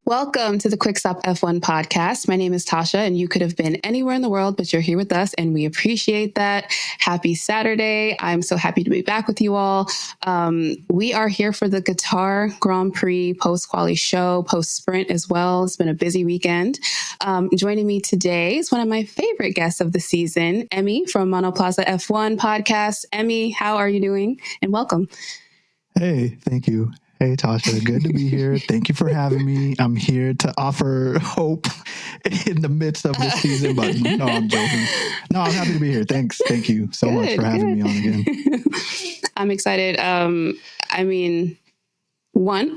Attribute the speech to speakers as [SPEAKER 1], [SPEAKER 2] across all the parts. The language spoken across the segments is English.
[SPEAKER 1] Welcome to the Quick Stop F1 podcast. My name is Tasha, and you could have been anywhere in the world, but you're here with us, and we appreciate that. Happy Saturday. I'm so happy to be back with you all. We are here for the Qatar Grand Prix post-quali show, post-sprint as well. It's been a busy weekend. Joining me today is one of my favorite guests of the season, Emmy from Monoplaza F1 podcast. Emmy, how are you doing? And welcome.
[SPEAKER 2] Hey, thank you. Hey, Tasha, good to be here. Thank you for having me. I'm here to offer hope in the midst of this season, but no, I'm joking. No, I'm happy to be here. Thanks. Thank you so much for having me on again.
[SPEAKER 1] I'm excited.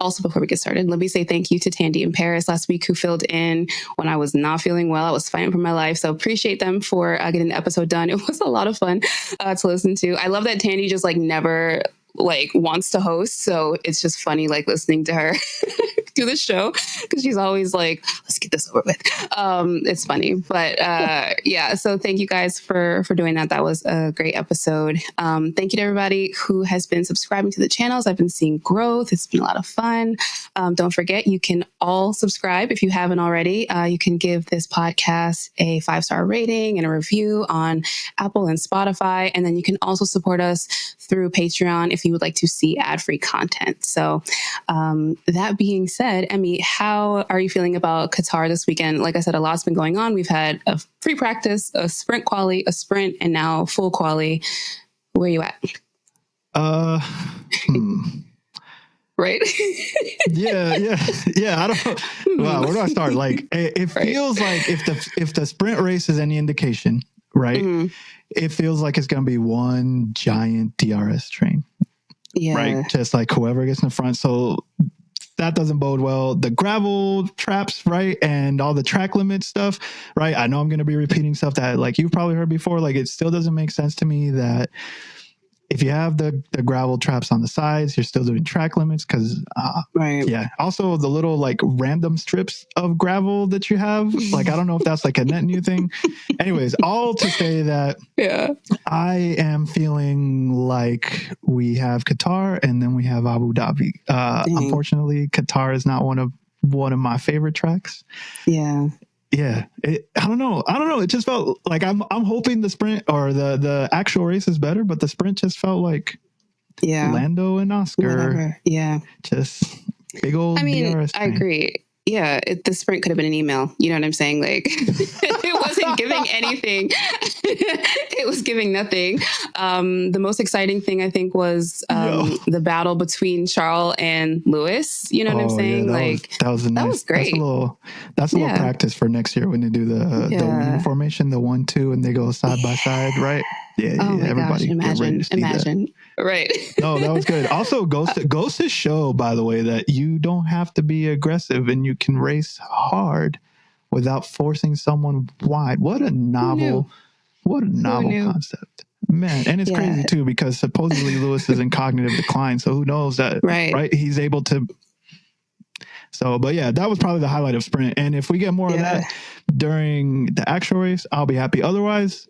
[SPEAKER 1] Also before we get started, let me say thank you to Tandy in Paris last week who filled in when I was not feeling well. I was fighting for my life. So appreciate them for getting the episode done. It was a lot of fun to listen to. I love that Tandy just never wants to host, so it's just funny listening to her do the show because she's always let's get this over with. It's funny, but yeah, so thank you guys for doing that. That was a great episode. Thank you to everybody who has been subscribing to the channels. I've been seeing growth. It's been a lot of fun. Don't forget, you can all subscribe if you haven't already. You can give this podcast a 5-star rating and a review on Apple and Spotify, and then you can also support us through Patreon if you would like to see ad-free content. So that being said, Emmy, how are you feeling about Qatar this weekend? Like I said, a lot's been going on. We've had a free practice, a sprint quali, a sprint, and now full quali. Where are you at? Right?
[SPEAKER 2] Yeah. I don't. Wow, where do I start? It feels like if the sprint race is any indication, right? Mm-hmm. It feels like it's going to be one giant DRS train. Yeah. Right. Just whoever gets in the front. So that doesn't bode well. The gravel traps, right? And all the track limit stuff, right? I know I'm going to be repeating stuff that you've probably heard before. It still doesn't make sense to me that if you have the gravel traps on the sides, you're still doing track limits because, right. Yeah. Also, the little random strips of gravel that you have, I don't know if that's a net new thing. Anyways, all to say that I am feeling like we have Qatar and then we have Abu Dhabi. Unfortunately, Qatar is not one of my favorite tracks. Yeah. Yeah, I don't know. It just felt like I'm hoping the sprint or the actual race is better, but the sprint just felt like Lando and Oscar.
[SPEAKER 1] Whatever. Yeah,
[SPEAKER 2] just big old. DRS
[SPEAKER 1] I agree. Yeah, the sprint could have been an email. You know what I'm saying? It wasn't giving anything. It was giving nothing. The most exciting thing, I think, was the battle between Charles and Lewis. You know what I'm saying?
[SPEAKER 2] Yeah, that was great. That's a little practice for next year when they do the winning formation, the 1-2, and they go side by side, right? Yeah, everybody.
[SPEAKER 1] Gosh, imagine. Right.
[SPEAKER 2] No, that was good. Also, goes to show, by the way, that you don't have to be aggressive and you can race hard without forcing someone wide. What a novel concept. Man, and it's crazy too because supposedly Lewis is in cognitive decline, so who knows that right? He's able to. So, but yeah, that was probably the highlight of sprint. And if we get more of that during the actual race, I'll be happy. Otherwise,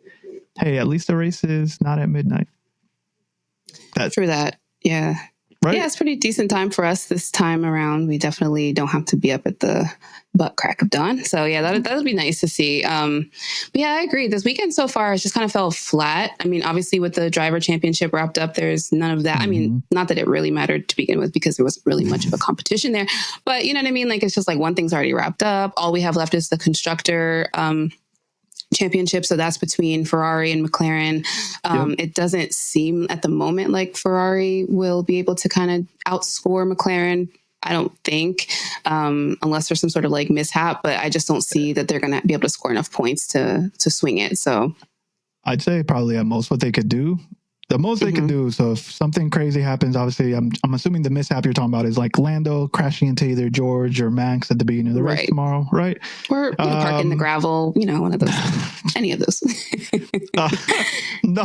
[SPEAKER 2] hey, at least the race is not at midnight.
[SPEAKER 1] True that. Yeah. Right? Yeah, it's pretty decent time for us this time around. We definitely don't have to be up at the butt crack of dawn. So yeah, that would be nice to see. But yeah, I agree. This weekend so far has just kind of fell flat. I mean, obviously with the driver championship wrapped up, there's none of that. Mm-hmm. I mean, not that it really mattered to begin with because there wasn't really much of a competition there. But you know what I mean? It's just one thing's already wrapped up. All we have left is the constructor championship, so that's between Ferrari and McLaren. It doesn't seem at the moment like Ferrari will be able to kind of outscore McLaren. I don't think, unless there's some sort of mishap, but I just don't see that they're going to be able to score enough points to swing it. So
[SPEAKER 2] I'd say probably at most what they could do. The most they could do, so if something crazy happens, obviously, I'm assuming the mishap you're talking about is Lando crashing into either George or Max at the beginning of the race tomorrow, right?
[SPEAKER 1] Or park in the gravel, one of those, any of those.
[SPEAKER 2] No,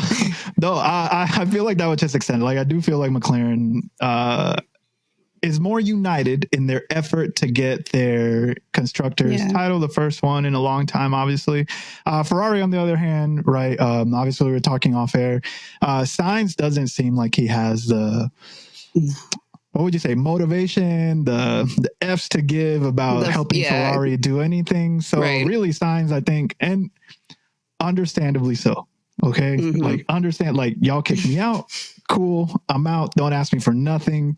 [SPEAKER 2] I feel like that would just extend it. I do feel like McLaren is more united in their effort to get their constructors title, the first one in a long time, obviously. Ferrari, on the other hand, right, obviously we were talking off air. Sainz doesn't seem like he has the what would you say, motivation, the F's to give about helping Ferrari do anything. So really Sainz, I think, and understandably so. Okay. Like understand, like y'all kicked me out. Cool. I'm out. Don't ask me for nothing.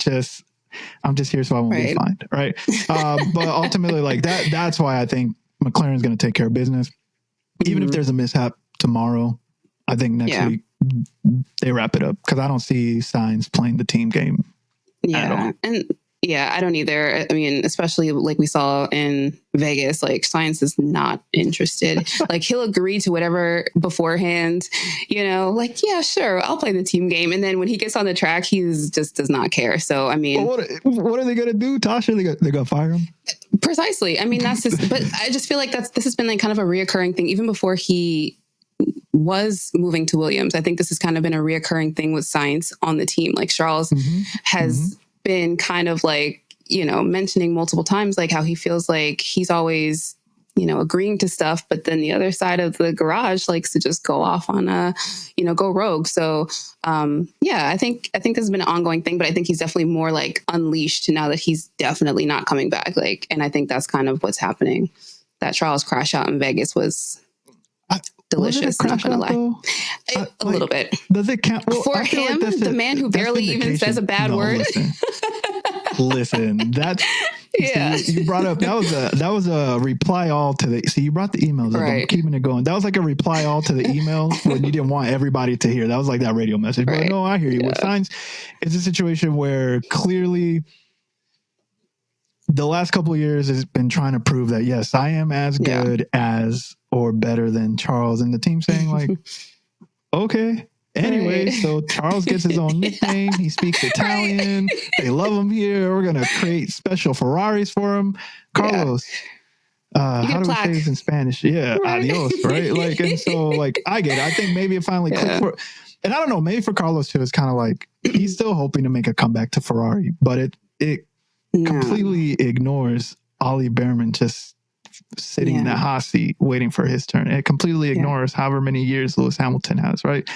[SPEAKER 2] I'm just here so I won't be fined. Right. But ultimately like that's why I think McLaren's going to take care of business. Even if there's a mishap tomorrow, I think next week they wrap it up, because I don't see Sainz playing the team game at all.
[SPEAKER 1] And I don't either. I mean, especially like we saw in Vegas, like Sainz is not interested. Like he'll agree to whatever beforehand, like, yeah, sure, I'll play the team game. And then when he gets on the track, just does not care. So, I mean,
[SPEAKER 2] what are they going to do, Tasha? They going to fire him?
[SPEAKER 1] Precisely. I mean, that's just, but I just feel like this has been like kind of a reoccurring thing, even before he was moving to Williams. I think this has kind of been a reoccurring thing with Sainz on the team. Like Charles has been kind of like, mentioning multiple times, like how he feels like he's always, agreeing to stuff, but then the other side of the garage likes to just go off on go rogue. So, I think this has been an ongoing thing, but I think he's definitely more like unleashed now that he's definitely not coming back. Like, and I think that's kind of what's happening. That Charles crash out in Vegas was delicious. I'm not gonna lie. A little bit.
[SPEAKER 2] Does it count? Well,
[SPEAKER 1] for him, like the man who barely even says a bad word.
[SPEAKER 2] Listen, that's you brought up that was a reply all to the. See, you brought the emails up. I'm keeping it going. That was like a reply all to the email when you didn't want everybody to hear. That was like that radio message. But no, I hear you. With Sainz, it's a situation where clearly the last couple of years has been trying to prove that, yes, I am as good as or better than Charles. And the team saying like, okay. Anyway, so Charles gets his own nickname. He speaks Italian. They love him here. We're going to create special Ferraris for him. Carlos, how do we say this in Spanish? Yeah, adios, right? Like, and so like, I get it. I think maybe it finally clicked for, and I don't know, maybe for Carlos too, it's kind of like, he's still hoping to make a comeback to Ferrari, but it completely ignores Ollie Behrman just sitting in that hot seat waiting for his turn. It completely ignores however many years Lewis Hamilton has, right?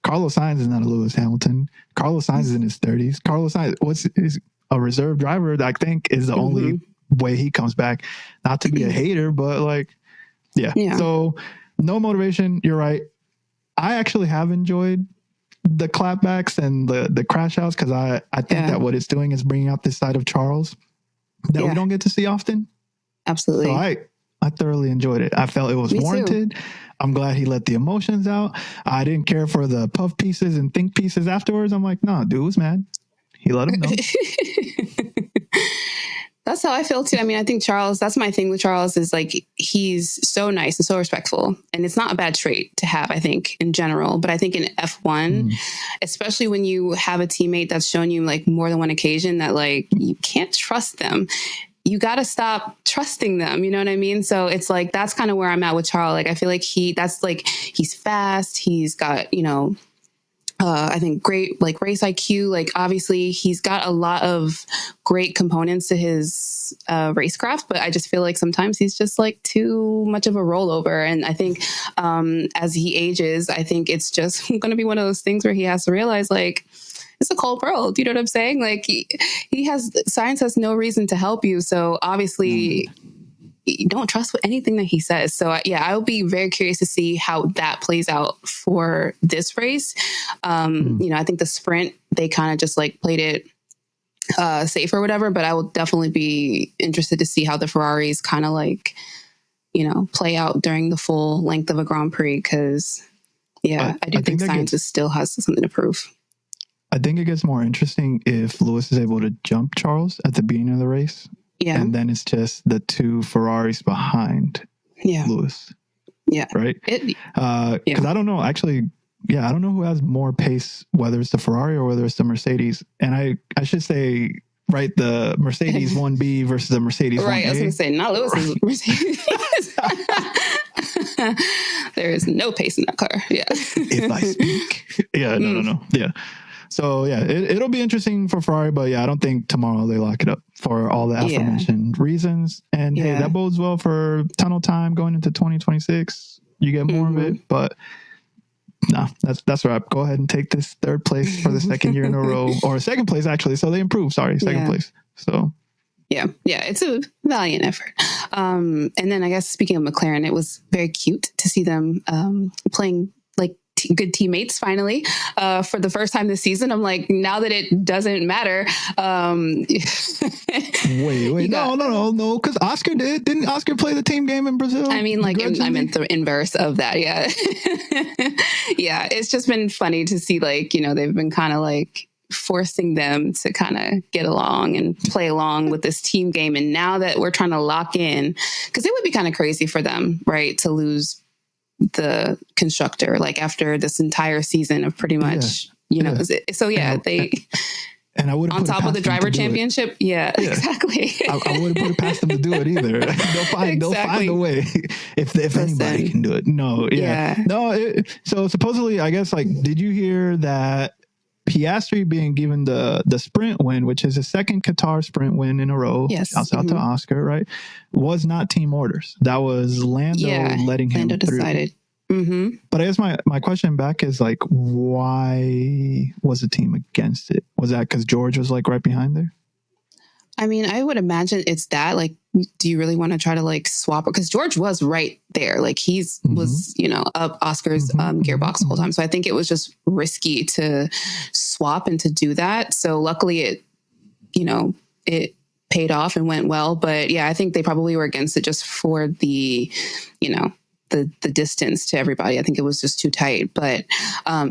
[SPEAKER 2] Carlos Sainz is not a Lewis Hamilton. Carlos Sainz is in his 30s. Carlos Sainz is a reserve driver that I think is the only way he comes back. Not to be a hater, but like, So no motivation. You're right. I actually have enjoyed the clapbacks and the crash outs, because I think that what it's doing is bringing out this side of Charles that we don't get to see often.
[SPEAKER 1] Absolutely.
[SPEAKER 2] So I thoroughly enjoyed it. I felt it was warranted. Too. I'm glad he let the emotions out. I didn't care for the puff pieces and think pieces afterwards. I'm like, nah, dude was mad. He let him know.
[SPEAKER 1] That's how I feel too. I mean, I think Charles, that's my thing with Charles, is like, he's so nice and so respectful. And it's not a bad trait to have, I think, in general. But I think in F1, especially when you have a teammate that's shown you like more than one occasion that like, you can't trust them. You got to stop trusting them. You know what I mean? So it's like, that's kind of where I'm at with Charles. Like, I feel like he's fast. He's got, I think great like race IQ. Like obviously he's got a lot of great components to his racecraft, but I just feel like sometimes he's just like too much of a rollover. And I think as he ages, I think it's just going to be one of those things where he has to realize like, it's a cold world. You know what I'm saying? Like Sainz has no reason to help you. So obviously you don't trust anything that he says. So I'll be very curious to see how that plays out for this race. I think the sprint, they kind of just like played it safe or whatever, but I will definitely be interested to see how the Ferraris kind of like, play out during the full length of a Grand Prix. Cause I do think Sainz still has something to prove.
[SPEAKER 2] I think it gets more interesting if Lewis is able to jump Charles at the beginning of the race. Yeah. And then it's just the two Ferraris behind Lewis. Yeah. Right? Because I don't know. Actually, I don't know who has more pace, whether it's the Ferrari or whether it's the Mercedes. And I should say, right, the Mercedes 1B versus the Mercedes 1A.
[SPEAKER 1] Right, I was going to say, not Lewis's Mercedes. There is no pace in that car. Yeah.
[SPEAKER 2] If I speak. No. Yeah. So, it'll be interesting for Ferrari, but I don't think tomorrow they lock it up for all the aforementioned reasons. And hey, that bodes well for tunnel time going into 2026. You get more of it, but No, that's right. Go ahead and take this third place for the second year in a row, or second place actually. So they improved. Sorry, second place. So
[SPEAKER 1] yeah, it's a valiant effort. And then I guess speaking of McLaren, it was very cute to see them playing like good teammates finally for the first time this season. I'm like, now that it doesn't matter.
[SPEAKER 2] Wait, no, because Oscar didn't Oscar play the team game in Brazil?
[SPEAKER 1] I mean, like, I meant the inverse of that. Yeah. Yeah. It's just been funny to see, like, you know, they've been kind of like forcing them to kind of get along and play along with this team game. And now that we're trying to lock in, because it would be kind of crazy for them, right, to lose the constructor, like after this entire season of pretty much, you know, so yeah, and I wouldn't on top of the driver championship. Yeah, exactly.
[SPEAKER 2] I wouldn't put it past them to do it either. They'll find a way if anybody can do it. No. Yeah. No. So supposedly, I guess, like, did you hear that Piastri being given the sprint win, which is his second Qatar sprint win in a row?
[SPEAKER 1] Yes.
[SPEAKER 2] Shouts out to Oscar, right? Was not team orders. That was Lando letting him
[SPEAKER 1] Lando decided.
[SPEAKER 2] through. But I guess my question back is, like, why was the team against it? Was that because George was like right behind there?
[SPEAKER 1] I mean, I would imagine it's that. Like, do you really want to try to like swap? Because George was right there. Like, was, you know, up Oscar's gearbox the whole time. So I think it was just risky to swap and to do that. So luckily it, you know, it paid off and went well. But yeah, I think they probably were against it just for the, you know, the distance to everybody. I think it was just too tight. But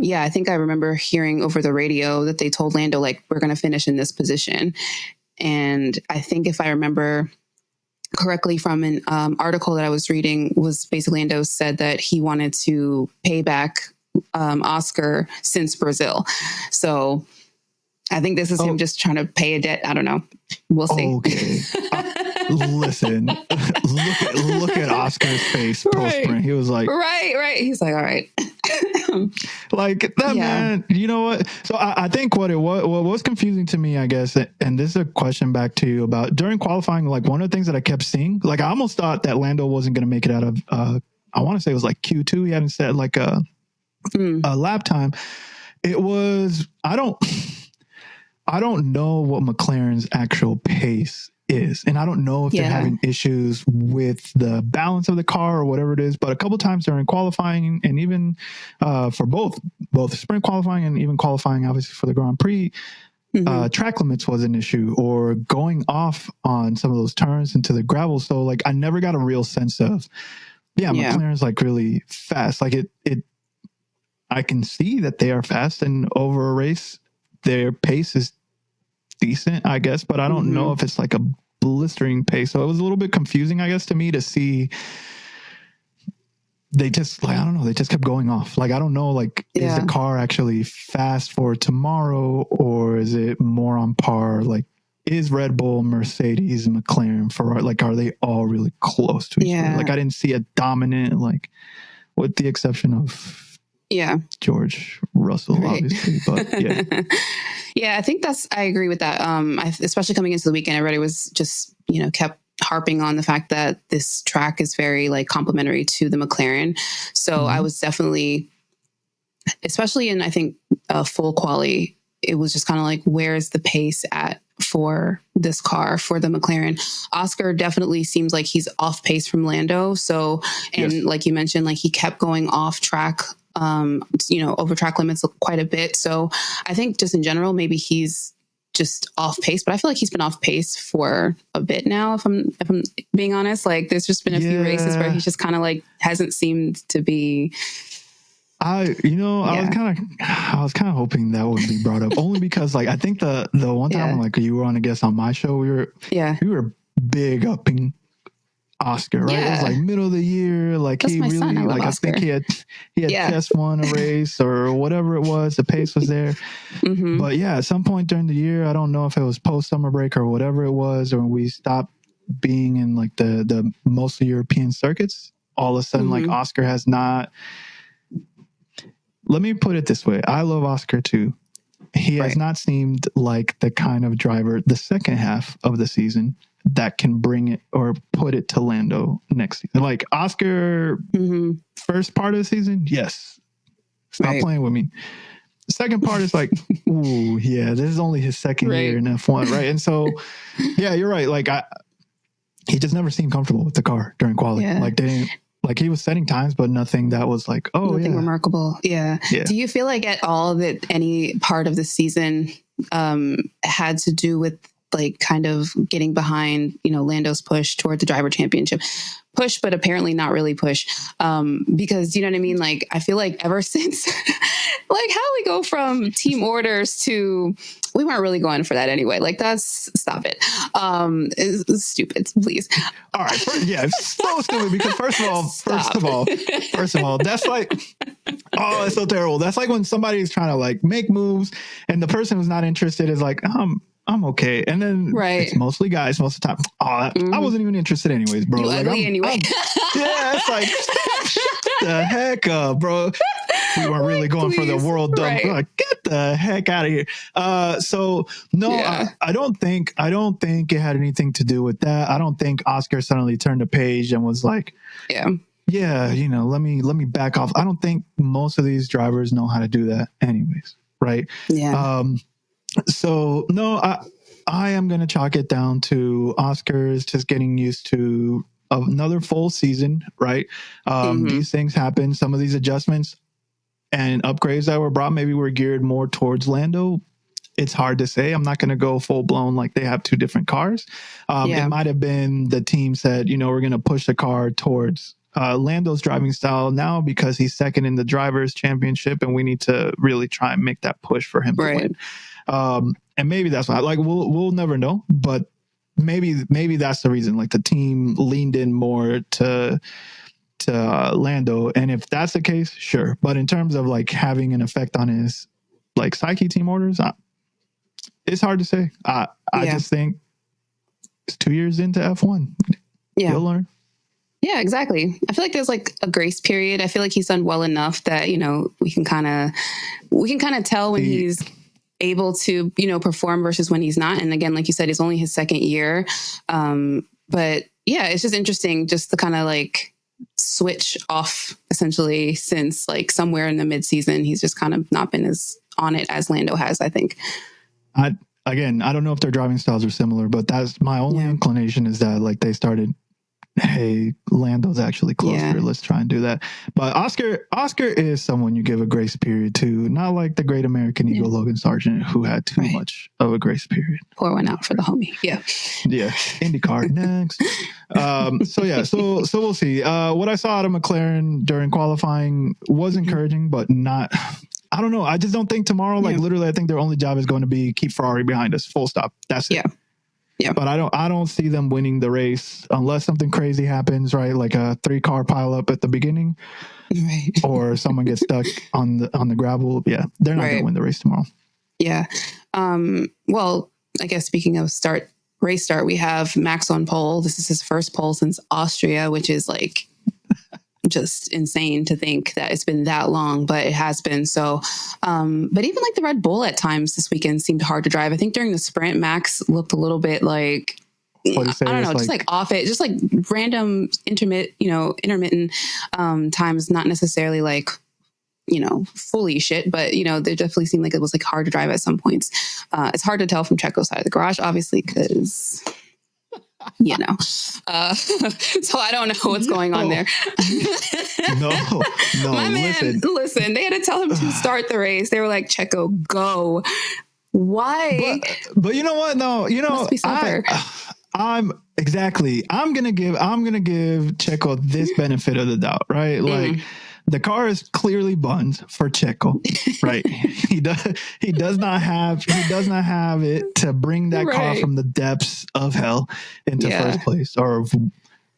[SPEAKER 1] yeah, I think I remember hearing over the radio that they told Lando, like, we're going to finish in this position. And I think if I remember correctly from an article that I was reading, was basically Lando said that he wanted to pay back Oscar since Brazil. So I think this is him just trying to pay a debt. I don't know. We'll see.
[SPEAKER 2] Okay. Listen, look at Oscar's face post-sprint. He was like,
[SPEAKER 1] right. He's like, all right.
[SPEAKER 2] Like that, man. You know what? So I think what was confusing to me, I guess, and this is a question back to you about during qualifying. Like, one of the things that I kept seeing, like, I almost thought that Lando wasn't going to make it out of. I want to say it was like Q2. He hadn't set like a lap time. It was. I don't know what McLaren's actual pace is, and I don't know if they're having issues with the balance of the car or whatever it is. But a couple times during qualifying, and even for both sprint qualifying and even qualifying, obviously for the Grand Prix, track limits was an issue, or going off on some of those turns into the gravel. So, like, I never got a real sense of, McLaren's like really fast. Like it, I can see that they are fast, and over a race, their pace is decent, I guess, but I don't know if it's like a blistering pace. So it was a little bit confusing, I guess, to me to see they just, like, I don't know, they just kept going off. Like, I don't know, like, is the car actually fast for tomorrow, or is it more on par? Like, is Red Bull, Mercedes, McLaren, Ferrari, like, are they all really close to each other? Like, I didn't see a dominant, like, with the exception of George Russell, obviously, but
[SPEAKER 1] yeah, I think I agree with that. Especially coming into the weekend, everybody was just, you know, kept harping on the fact that this track is very like complementary to the McLaren. So I was definitely, especially in, I think, full quali, it was just kind of like, where's the pace at for this car, for the McLaren? Oscar definitely seems like he's off pace from Lando. So, and like you mentioned, like, he kept going off track, you know, over track limits quite a bit. So I think just in general, maybe he's just off pace, but I feel like he's been off pace for a bit now. If I'm being honest, like, there's just been a few races where he's just kind of like hasn't seemed to be.
[SPEAKER 2] I was kind of hoping that would be brought up, only because, like, I think the one time when, like, you were on a guest on my show, we were big upping Oscar, right? It was like middle of the year, like, that's, he really, like, Oscar. I think he had just won a race or whatever it was. The pace was there, but at some point during the year, I don't know if it was post summer break or whatever it was, or when we stopped being in like the mostly European circuits, all of a sudden, like, Oscar has not. Let me put it this way: I love Oscar too. He has not seemed like the kind of driver the second half of the season that can bring it or put it to Lando next season. Like, Oscar, first part of the season, yes, Stop playing with me. The second part is like, ooh, yeah, this is only his second year in F1, right? And so, yeah, you're right. Like, he just never seemed comfortable with the car during quality.
[SPEAKER 1] Yeah.
[SPEAKER 2] Like, they didn't, like, he was setting times, but nothing that was like, oh,
[SPEAKER 1] nothing remarkable. Yeah. Do you feel like at all that any part of the season had to do with like kind of getting behind, Lando's push toward the driver championship? Push, but apparently not really push. Because, you know what I mean? Like, I feel like ever since, like, how we go from team orders to, we weren't really going for that anyway. Like, stop it. It's stupid, please.
[SPEAKER 2] All right. It's so stupid because first of all, that's like, oh, it's so terrible. That's like when somebody is trying to like make moves and the person who's not interested is like, I'm okay. And then it's mostly guys most of the time. I wasn't even interested anyways, bro.
[SPEAKER 1] You
[SPEAKER 2] like,
[SPEAKER 1] ugly anyway.
[SPEAKER 2] Yeah, it's like, the heck up, bro. We weren't really going for the world done. Like, get the heck out of here. So no, I don't think it had anything to do with that. I don't think Oscar suddenly turned a page and was like, yeah, let me back off. I don't think most of these drivers know how to do that anyways. Right.
[SPEAKER 1] Yeah.
[SPEAKER 2] So no, I am going to chalk it down to Oscars just getting used to another full season, right? These things happen. Some of these adjustments and upgrades that were brought maybe were geared more towards Lando. It's hard to say. I'm not going to go full blown like they have two different cars. It might have been the team said, we're going to push the car towards Lando's driving style now because he's second in the drivers' championship, and we need to really try and make that push for him to win. And maybe that's why. Like we'll never know, but maybe that's the reason. Like the team leaned in more to Lando, and if that's the case, sure. But in terms of like having an effect on his like psyche team orders, it's hard to say. I just think it's 2 years into F1. He'll learn.
[SPEAKER 1] Yeah, exactly. I feel like there's like a grace period. I feel like he's done well enough that we can kind of tell when he's able to perform versus when he's not. And again, like you said, it's only his second year. But yeah, it's just interesting just to kind of like switch off essentially since like somewhere in the mid-season he's just kind of not been as on it as Lando has, I think.
[SPEAKER 2] I don't know if their driving styles are similar, but that's my only inclination is that like they started, hey, Lando's actually closer. Let's try and do that. But Oscar is someone you give a grace period to, not like the great American Eagle Logan Sargent, who had too much of a grace period.
[SPEAKER 1] Pour one out for the homie. Yeah.
[SPEAKER 2] IndyCar next. So we'll see. What I saw out of McLaren during qualifying was encouraging, but not. I don't know. I just don't think tomorrow, like literally, I think their only job is going to be keep Ferrari behind us. Full stop. That's it. Yeah. But I don't see them winning the race unless something crazy happens, right? Like a 3-car pileup at the beginning, or someone gets stuck on the gravel. Yeah, they're not going to win the race tomorrow.
[SPEAKER 1] Yeah. Well, I guess speaking of race start, we have Max on pole. This is his first pole since Austria, which is like just insane to think that it's been that long, but it has been. So, but even like the Red Bull at times this weekend seemed hard to drive. I think during the sprint, Max looked a little bit like, I don't know, just like off it, just like random intermittent times, not necessarily like, fully shit, but, they definitely seemed like it was like hard to drive at some points. It's hard to tell from Checo's side of the garage, obviously, because... so I don't know what's going on there.
[SPEAKER 2] No,
[SPEAKER 1] my man, listen, they had to tell him to start the race. They were like, Checo, go. Why?
[SPEAKER 2] But you know what? No, I'm gonna give Checo this benefit of the doubt, right? Like the car is clearly buns for Checo, right? he does not have it to bring that car from the depths of hell into first place, or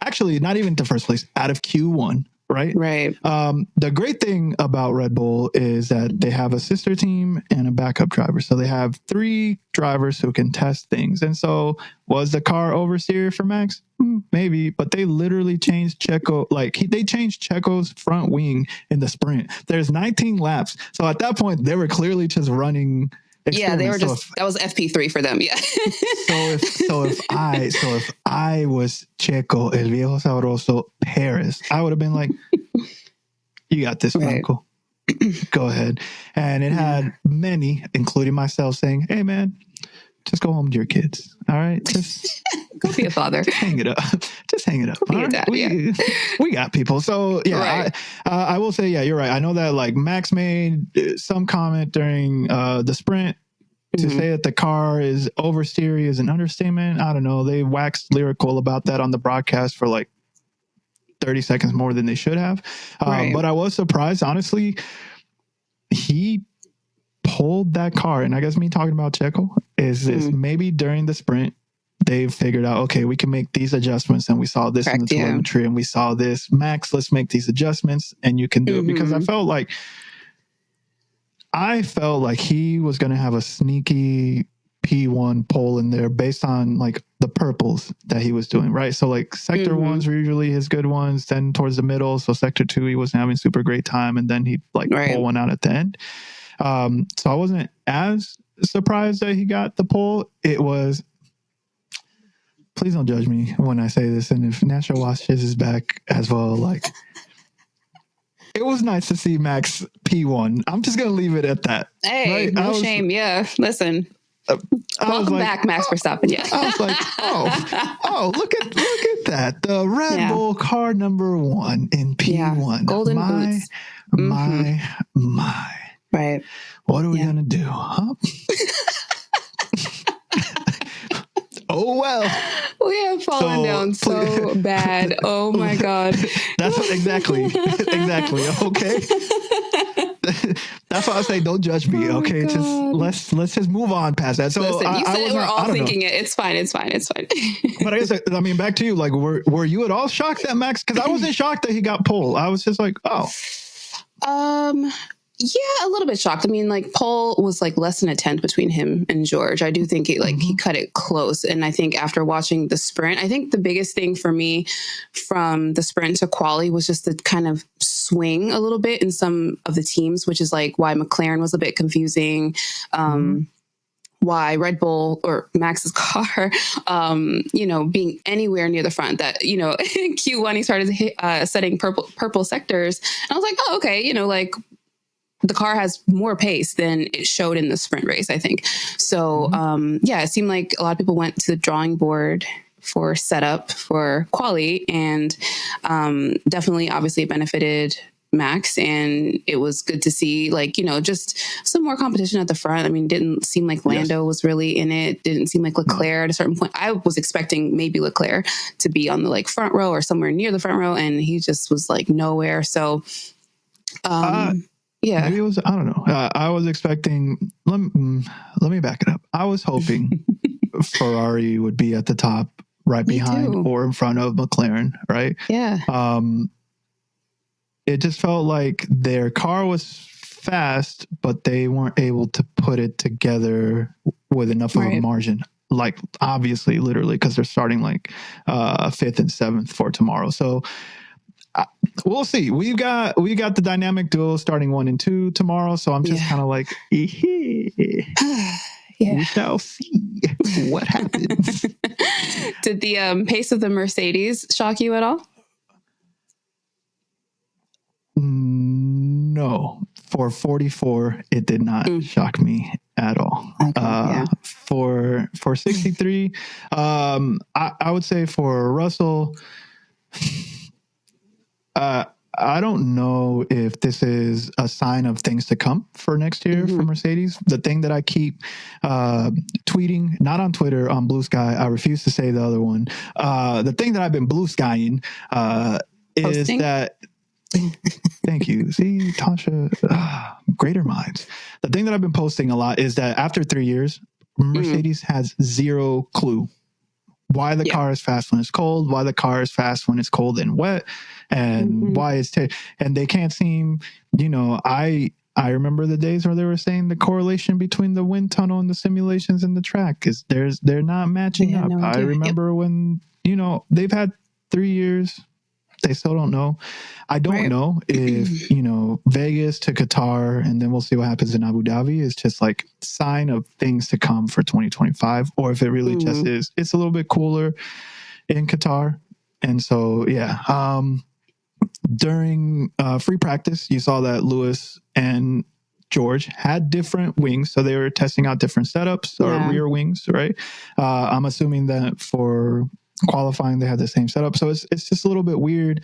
[SPEAKER 2] actually not even to first place, out of Q1. Right. The great thing about Red Bull is that they have a sister team and a backup driver. So they have 3 drivers who can test things. And so was the car oversteer for Max? Maybe, but they literally changed Checo. They changed Checo's front wing in the sprint. There's 19 laps. So at that point, they were clearly just running.
[SPEAKER 1] Yeah, they were that was FP3 for them. Yeah.
[SPEAKER 2] So if I was Checo, El Viejo Sabroso, Paris, I would have been like, you got this, Franco. go ahead. And it had many, including myself, saying, hey, man, just go home to your kids. All right. Just
[SPEAKER 1] go be a father.
[SPEAKER 2] Just hang it up. Just hang it up.
[SPEAKER 1] Go be a dad.
[SPEAKER 2] We got people. So yeah, right. I will say, yeah, you're right. I know that like Max made some comment during the sprint to say that the car is oversteery is an understatement. I don't know. They waxed lyrical about that on the broadcast for like 30 seconds more than they should have. But I was surprised, honestly. He pulled that car, and I guess me talking about Checo is this maybe during the sprint they've figured out, okay, we can make these adjustments, and we saw this in the telemetry, and we saw this. Max, let's make these adjustments, and you can do it. Because I felt like he was going to have a sneaky P1 pole in there based on like the purples that he was doing, right? So like sector ones were usually his good ones, then towards the middle. So sector 2, he wasn't having super great time, and then he'd like pull one out at the end. So I wasn't as surprised that he got the pole. It was, please don't judge me when I say this, and if Natural Watches is back as well, like, it was nice to see Max P1. I'm just going to leave it at that.
[SPEAKER 1] Hey, right? No shame. Yeah, listen. Welcome back, Max Verstappen. Yeah.
[SPEAKER 2] I was like, look at that. The Red Bull car number 1 in P1.
[SPEAKER 1] Yeah. Golden boots.
[SPEAKER 2] My.
[SPEAKER 1] Right.
[SPEAKER 2] What are we going to do? Huh? Oh, well.
[SPEAKER 1] We have fallen down so bad. Oh, my God.
[SPEAKER 2] That's exactly. Okay. That's why I say don't judge me. Okay. Let's just move on past that. So
[SPEAKER 1] listen, you said we're all thinking it. It's fine.
[SPEAKER 2] But I guess, back to you. Like, were you at all shocked that Max? Because I wasn't shocked that he got pole. I was just like, oh.
[SPEAKER 1] Yeah, a little bit shocked. I mean, like, pole was like less than a tenth between him and George. I do think he cut it close. And I think after watching the sprint, I think the biggest thing for me from the sprint to quali was just the kind of swing a little bit in some of the teams, which is like why McLaren was a bit confusing. Why Red Bull or Max's car, being anywhere near the front. That, in Q1 he started setting purple sectors, and I was like, oh, okay, like, the car has more pace than it showed in the sprint race, I think. So, it seemed like a lot of people went to the drawing board for setup for quali, and definitely, obviously, it benefited Max, and it was good to see, like, just some more competition at the front. I mean, didn't seem like Lando was really in it. Didn't seem like Leclerc at a certain point. I was expecting maybe Leclerc to be on the like front row or somewhere near the front row, and he just was like nowhere. So, yeah,
[SPEAKER 2] maybe it was, I don't know. I was expecting, let me back it up. I was hoping Ferrari would be at the top, right behind or in front of McLaren, right?
[SPEAKER 1] Yeah.
[SPEAKER 2] It just felt like their car was fast, but they weren't able to put it together with enough of a margin. Like, obviously, literally, because they're starting like 5th and 7th for tomorrow. So we'll see. We got the dynamic duo starting 1 and 2 tomorrow. So I'm just kind of like, we shall see what happens.
[SPEAKER 1] Did the pace of the Mercedes shock you at all?
[SPEAKER 2] No, for 44, it did not shock me at all. Okay, For 63, I would say for Russell, I don't know if this is a sign of things to come for next year for Mercedes. The thing that I keep tweeting, not on Twitter, on Blue Sky, I refuse to say the other one. The thing that I've been blue skying is that. Thank you. See, Tasha, greater minds. The thing that I've been posting a lot is that after 3 years, Mercedes has zero clue why the car is fast when it's cold, why the car is fast when it's cold and wet, and why it's and they can't seem, I remember the days where they were saying the correlation between the wind tunnel and the simulations and the track is they're not matching up. I remember when, they've had 3 years. They still don't know. I don't know if, Vegas to Qatar, and then we'll see what happens in Abu Dhabi, is just like sign of things to come for 2025, or if it really just is, it's a little bit cooler in Qatar. And so, during free practice, you saw that Lewis and George had different wings, so they were testing out different setups or rear wings, right? I'm assuming that for qualifying they had the same setup, so it's just a little bit weird.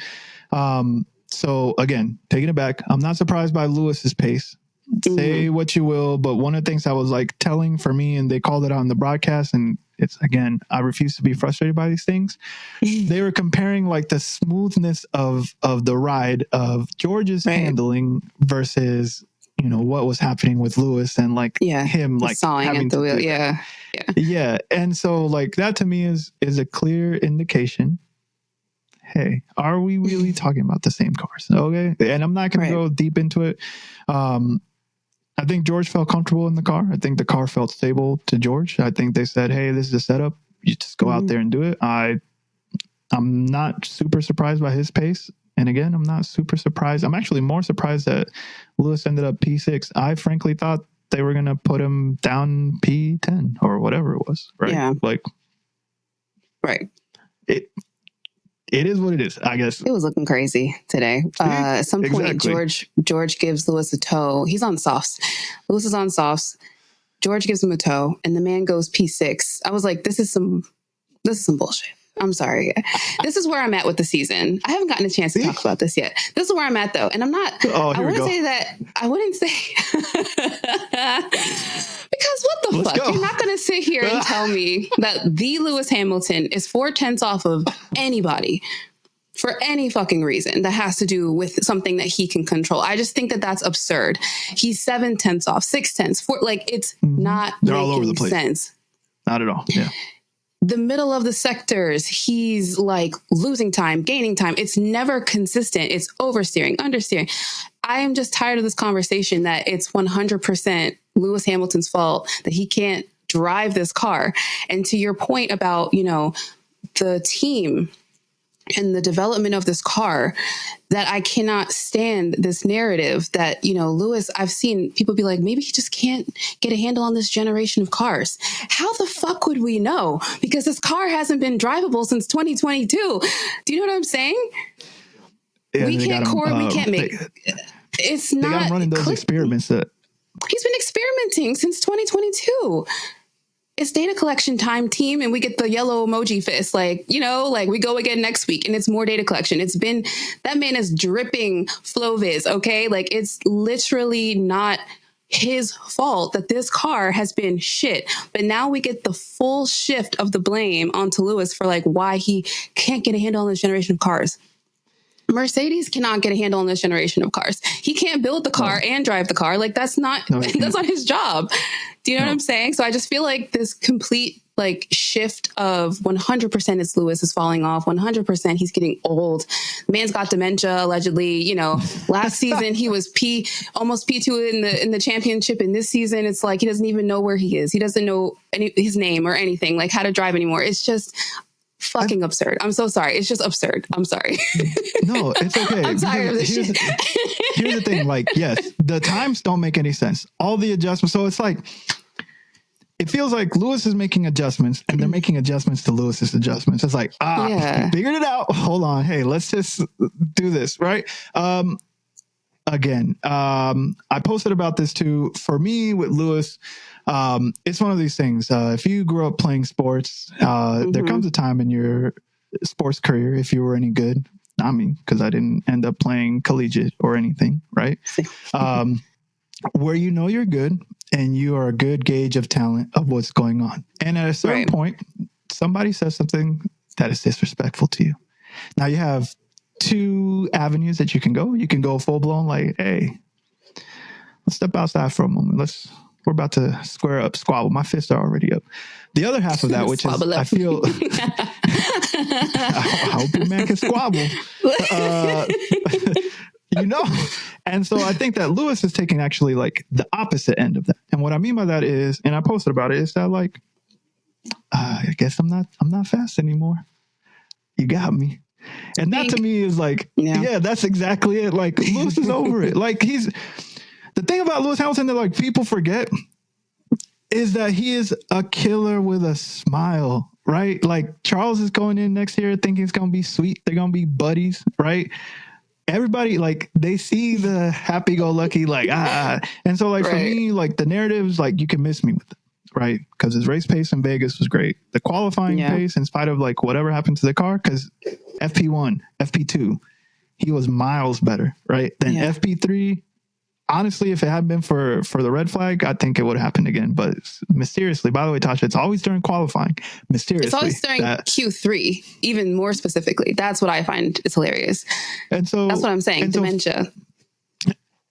[SPEAKER 2] So again, taking it back, I'm not surprised by Lewis's pace. Say what you will, but one of the things that was like telling for me, and they called it out in the broadcast, and it's, again, I refuse to be frustrated by these things. They were comparing like the smoothness of the ride of George's handling versus, you know, what was happening with Lewis and like him like having
[SPEAKER 1] at the wheel.
[SPEAKER 2] Yeah. And so like that to me is a clear indication. Hey, are we really talking about the same cars? Okay. And I'm not going to go deep into it. I think George felt comfortable in the car. I think the car felt stable to George. I think they said, hey, this is a setup. You just go out there and do it. I'm not super surprised by his pace. And again, I'm not super surprised. I'm actually more surprised that Lewis ended up P6. I frankly thought they were going to put him down P10 or whatever it was. Right.
[SPEAKER 1] Yeah.
[SPEAKER 2] Like, It is what it is, I guess.
[SPEAKER 1] It was looking crazy today. At some point, George gives Lewis a tow. He's on softs. Lewis is on softs. George gives him a tow, and the man goes P6. I was like, this is some bullshit. I'm sorry. This is where I'm at with the season. I haven't gotten a chance to talk about this yet. This is where I'm at, though. And I'm not, I wouldn't say, because what the fuck? You're not going to sit here and tell me that the Lewis Hamilton is 4/10 off of anybody for any fucking reason that has to do with something that he can control. I just think that that's absurd. He's 7/10 off, 6/10, 4, like it's not
[SPEAKER 2] They're all over the
[SPEAKER 1] making
[SPEAKER 2] place.
[SPEAKER 1] sense.
[SPEAKER 2] Not at all. Yeah.
[SPEAKER 1] The middle of the sectors, he's like losing time, gaining time. It's never consistent. It's oversteering, understeering. I am just tired of this conversation that it's 100% Lewis Hamilton's fault that he can't drive this car. And to your point about, you know, the team and the development of this car, that I cannot stand this narrative that, you know, Lewis, I've seen people be like, maybe he just can't get a handle on this generation of cars. How the fuck would we know? Because this car hasn't been drivable since 2022. Do you know what I'm saying?
[SPEAKER 2] Yeah,
[SPEAKER 1] we can't make. It's not.
[SPEAKER 2] They got him running those experiments that.
[SPEAKER 1] He's been experimenting since 2022. It's data collection time, team, and we get the yellow emoji fist. Like, you know, like we go again next week and it's more data collection. It's been, that man is dripping FlowViz, okay? Like it's literally not his fault that this car has been shit. But now we get the full shift of the blame onto Lewis for like why he can't get a handle on this generation of cars. Mercedes cannot get a handle on this generation of cars. He can't build the car and drive the car. Like that's not his job. Do you know what I'm saying? So I just feel like this complete like shift of 100% it's Lewis is falling off. 100% he's getting old. Man's got dementia allegedly. You know, last season he was almost P2 in the championship. And this season it's like he doesn't even know where he is. He doesn't know his name or anything, like how to drive anymore. It's just fucking absurd. I'm so sorry. It's just absurd. I'm sorry.
[SPEAKER 2] No, it's okay.
[SPEAKER 1] I'm tired of this shit.
[SPEAKER 2] Here's the thing. Like, yes, the times don't make any sense. All the adjustments. So it's like, it feels like Lewis is making adjustments and they're making adjustments to Lewis's adjustments. It's like, figured it out. Hold on. Hey, let's just do this. Right. Again, I posted about this too. For me with Lewis, it's one of these things. If you grew up playing sports, there comes a time in your sports career, if you were any good, not me, because I didn't end up playing collegiate or anything, right? Where you know you're good and you are a good gauge of talent of what's going on. And at a certain point, somebody says something that is disrespectful to you. Now you have two avenues that you can go. You can go full blown like, hey, let's step outside for a moment. We're about to square up, squabble. My fists are already up. The other half of that, which is, I feel, I hope your man can squabble. You know? And so I think that Lewis is taking actually like the opposite end of that. And what I mean by that is, and I posted about it, is that like, I guess I'm not fast anymore. You got me. And that to me is like, yeah, that's exactly it. Like Lewis is over it. Like the thing about Lewis Hamilton that like people forget is that he is a killer with a smile, right? Like Charles is going in next year thinking it's going to be sweet. They're going to be buddies, right? everybody, like, they see the happy-go-lucky, like, and so, like, for me, like, the narratives, like, you can miss me with it, right? Because his race pace in Vegas was great. The qualifying pace, in spite of, like, whatever happened to the car, because FP1, FP2, he was miles better, right? Then FP3, honestly, if it hadn't been for the red flag, I think it would have happened again. But mysteriously, by the way, Tasha, it's always during qualifying. Mysteriously.
[SPEAKER 1] It's always during Q3, even more specifically. That's what I find is hilarious. And so that's what I'm saying. Dementia.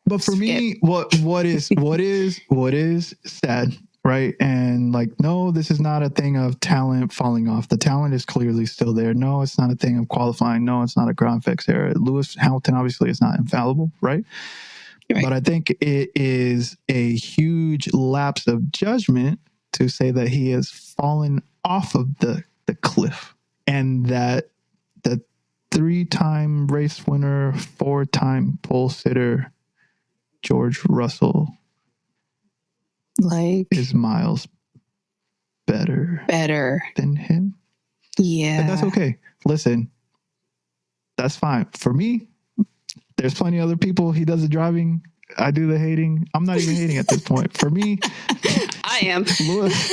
[SPEAKER 2] But for me, what is sad, right? And like, no, this is not a thing of talent falling off. The talent is clearly still there. No, it's not a thing of qualifying. No, it's not a ground fix error. Lewis Hamilton obviously is not infallible, right? Right. But I think it is a huge lapse of judgment to say that he has fallen off of the cliff, and that the 3-time race winner, 4-time pole sitter, George Russell, like, is miles better than him.
[SPEAKER 1] Yeah.
[SPEAKER 2] And that's okay. Listen, that's fine. For me, there's plenty of other people. He does the driving. I do the hating. I'm not even hating at this point. For me,
[SPEAKER 1] I am.
[SPEAKER 2] Lewis,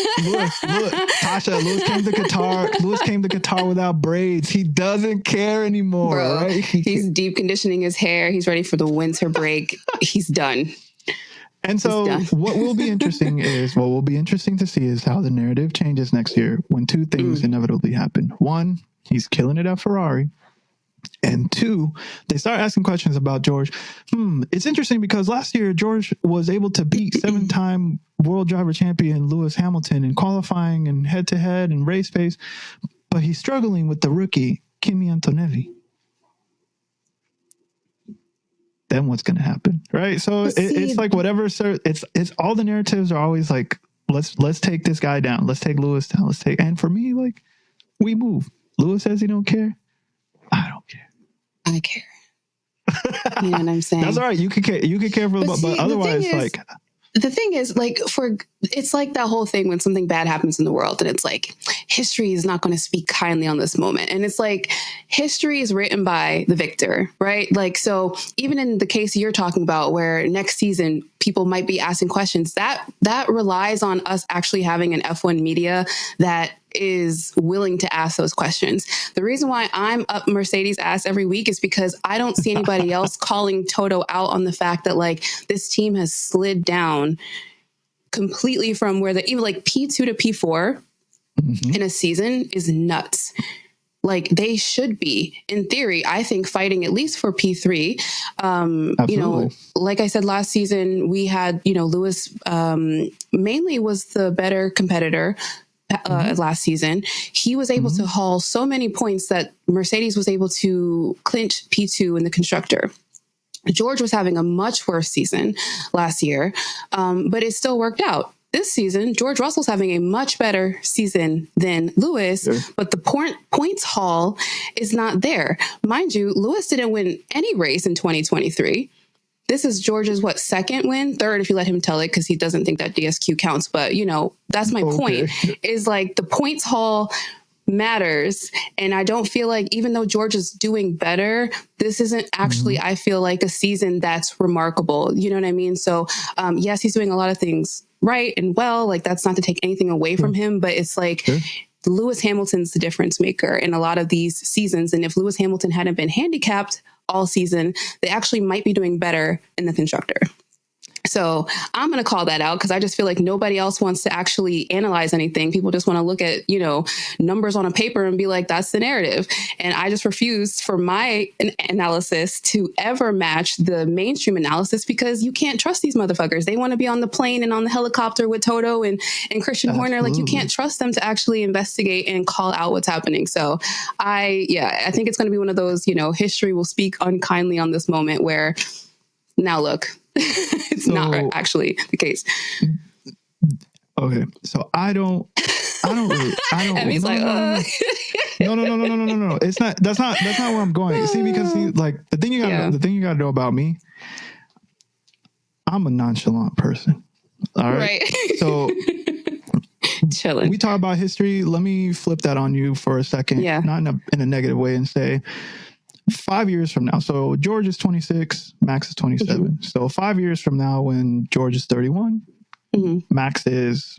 [SPEAKER 2] Tasha, Lewis came to Qatar without braids. He doesn't care anymore.
[SPEAKER 1] Bro,
[SPEAKER 2] right?
[SPEAKER 1] He's deep conditioning his hair. He's ready for the winter break. He's done.
[SPEAKER 2] And so what will be interesting to see is how the narrative changes next year when two things inevitably happen. One, he's killing it at Ferrari. And two, they start asking questions about George. It's interesting because last year, George was able to beat 7-time world driver champion Lewis Hamilton in qualifying and head-to-head and race pace, but he's struggling with the rookie, Kimi Antonelli. Then what's going to happen, right? So it's like whatever, sir. It's all the narratives are always like, let's take this guy down. Let's take Lewis down. And for me, like, we move. Lewis says he don't care. I don't care.
[SPEAKER 1] I care. You know what I'm saying?
[SPEAKER 2] That's all right. You could care. You could care for, but otherwise,
[SPEAKER 1] the thing is, like, it's like that whole thing when something bad happens in the world, and it's like history is not going to speak kindly on this moment, and it's like history is written by the victor, right? Like, so even in the case you're talking about, where next season people might be asking questions, that relies on us actually having an F1 media that is willing to ask those questions. The reason why I'm up Mercedes' ass every week is because I don't see anybody else calling Toto out on the fact that, like, this team has slid down completely from where even like P2 to P4 in a season is nuts. Like, they should be, in theory, I think, fighting at least for P3. You know, like I said, last season we had, Lewis mainly was the better competitor. Last season, he was able to haul so many points that Mercedes was able to clinch P2 in the constructor. George was having a much worse season last year, but it still worked out. This season, George Russell's having a much better season than Lewis, but the points haul is not there. Mind you, Lewis didn't win any race in 2023. This is George's, second win? Third, if you let him tell it, because he doesn't think that DSQ counts. But, that's my point, is like the points haul matters. And I don't feel like, even though George is doing better, this isn't actually, I feel like, a season that's remarkable. You know what I mean? So, yes, he's doing a lot of things right and well. Like, that's not to take anything away from him, but it's like Lewis Hamilton's the difference maker in a lot of these seasons. And if Lewis Hamilton hadn't been handicapped all season, they actually might be doing better in the constructor. So I'm going to call that out because I just feel like nobody else wants to actually analyze anything. People just want to look at, numbers on a paper and be like, that's the narrative. And I just refuse for my analysis to ever match the mainstream analysis, because you can't trust these motherfuckers. They want to be on the plane and on the helicopter with Toto and Christian Horner. Like, you can't trust them to actually investigate and call out what's happening. So I think it's going to be one of those, history will speak unkindly on this moment where now look, it's not actually the case.
[SPEAKER 2] Okay, so I don't. And he's like, no. It's not. That's not where I'm going. See, because the thing you gotta know about me, I'm a nonchalant person. All right. So chilling. We talk about history. Let me flip that on you for a second. Yeah. Not in a negative way, and say, 5 years from now, so George is 26, Max is 27. Mm-hmm. So 5 years from now, when George is 31, mm-hmm. Max is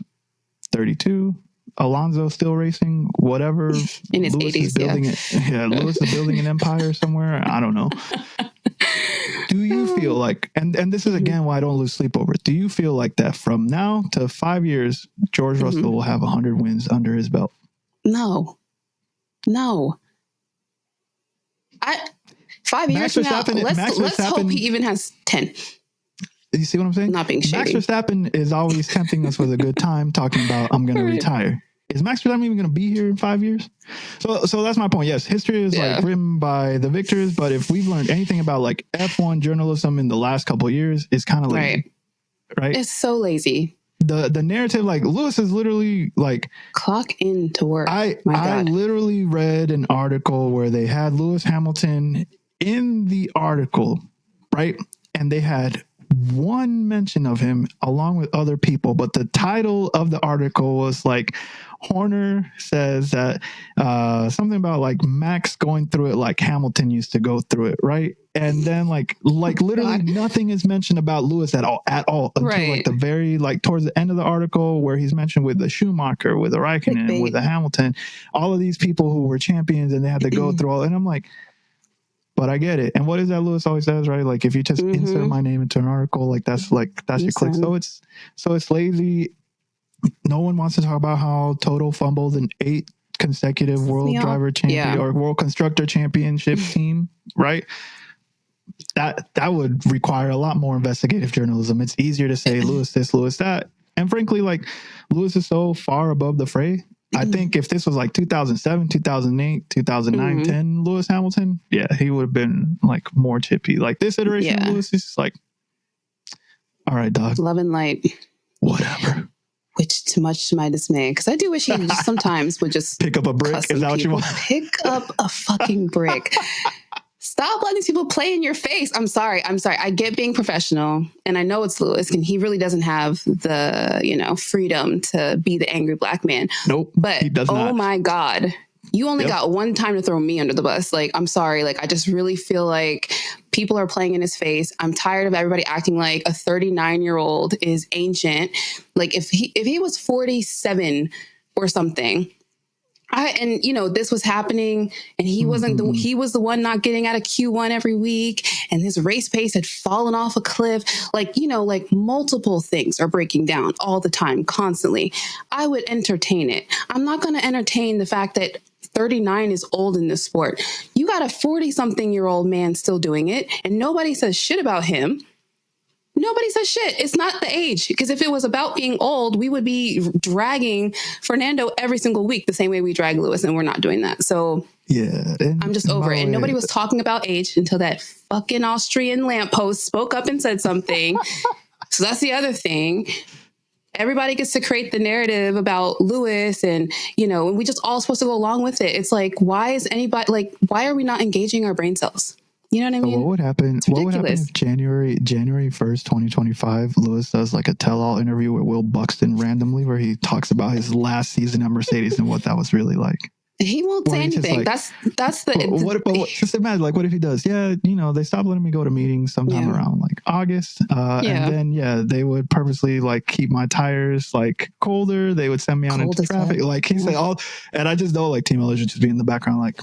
[SPEAKER 2] 32, Alonso still racing, whatever.
[SPEAKER 1] In his
[SPEAKER 2] Lewis
[SPEAKER 1] 80s,
[SPEAKER 2] is building Lewis is building an empire somewhere. I don't know. Do you feel like, and this is again why I don't lose sleep over it. Do you feel like that from now to 5 years, George Russell will have 100 wins under his belt?
[SPEAKER 1] No. 5 years from now, let's hope he even has 10.
[SPEAKER 2] You see what I'm saying?
[SPEAKER 1] Not being shady.
[SPEAKER 2] Max Verstappen is always tempting us with a good time, talking about, I'm going to retire. Is Max Verstappen even going to be here in 5 years? So that's my point. Yes, history is like written by the victors, but if we've learned anything about like F1 journalism in the last couple of years, it's kind of lazy. Right? It's
[SPEAKER 1] so lazy.
[SPEAKER 2] The narrative, like Lewis is literally like
[SPEAKER 1] clock in to work.
[SPEAKER 2] I literally read an article where they had Lewis Hamilton in the article, right? And they had one mention of him along with other people, but the title of the article was like, Horner says that something about like Max going through it like Hamilton used to go through it, right? And then like literally nothing is mentioned about Lewis at all until like the very like towards the end of the article where he's mentioned with the Schumacher, with the Raikkonen, with the Hamilton, all of these people who were champions and they had to go through all, and I'm like, but I get it. And what is that Lewis always says, right? Like if you just insert my name into an article, that's your click. So it's lazy. No one wants to talk about how Toto fumbled an 8 consecutive world driver champion or world constructor championship team, right? That would require a lot more investigative journalism. It's easier to say Lewis this, Lewis that. And frankly, like Lewis is so far above the fray. I think if this was like 2007, 2008, 2009, 10 Lewis Hamilton, he would have been like more chippy. Like this iteration of Lewis is just like, all right, dog.
[SPEAKER 1] Love and light.
[SPEAKER 2] Whatever.
[SPEAKER 1] Which too much to my dismay, because I do wish he just sometimes would just
[SPEAKER 2] pick up a brick. Is that what you want?
[SPEAKER 1] Pick up a fucking brick. Stop letting these people play in your face. I'm sorry. I get being professional, and I know it's Lewis, and he really doesn't have the, freedom to be the angry black man.
[SPEAKER 2] Nope.
[SPEAKER 1] But
[SPEAKER 2] he does not.
[SPEAKER 1] Oh my God. You only got one time to throw me under the bus. Like, I'm sorry. Like, I just really feel like people are playing in his face. I'm tired of everybody acting like a 39-year-old is ancient. Like, if he was 47 or something, this was happening, and he wasn't. He was the one not getting out of Q1 every week, and his race pace had fallen off a cliff. Like multiple things are breaking down all the time, constantly. I would entertain it. I'm not going to entertain the fact that 39 is old in this sport. You got a 40-something-year-old man still doing it, and nobody says shit about him. Nobody says shit. It's not the age. Because if it was about being old, we would be dragging Fernando every single week the same way we drag Lewis, and we're not doing that. So I'm just over it. And nobody was talking about age until that fucking Austrian lamppost spoke up and said something. So that's the other thing. Everybody gets to create the narrative about Lewis, and and we just all supposed to go along with it. It's like, why are we not engaging our brain cells? You know what I mean?
[SPEAKER 2] So what would happen? What would happen if January 1st, 2025, Lewis does like a tell-all interview with Will Buxton randomly, where he talks about his last season at Mercedes and what that was really like?
[SPEAKER 1] He won't say anything. That's the.
[SPEAKER 2] Just imagine, like, what if he does? Yeah, they stopped letting me go to meetings sometime around like August, and then they would purposely like keep my tires like colder. They would send me out into traffic. Like he said all, and I just know like Team Elijah just be in the background like,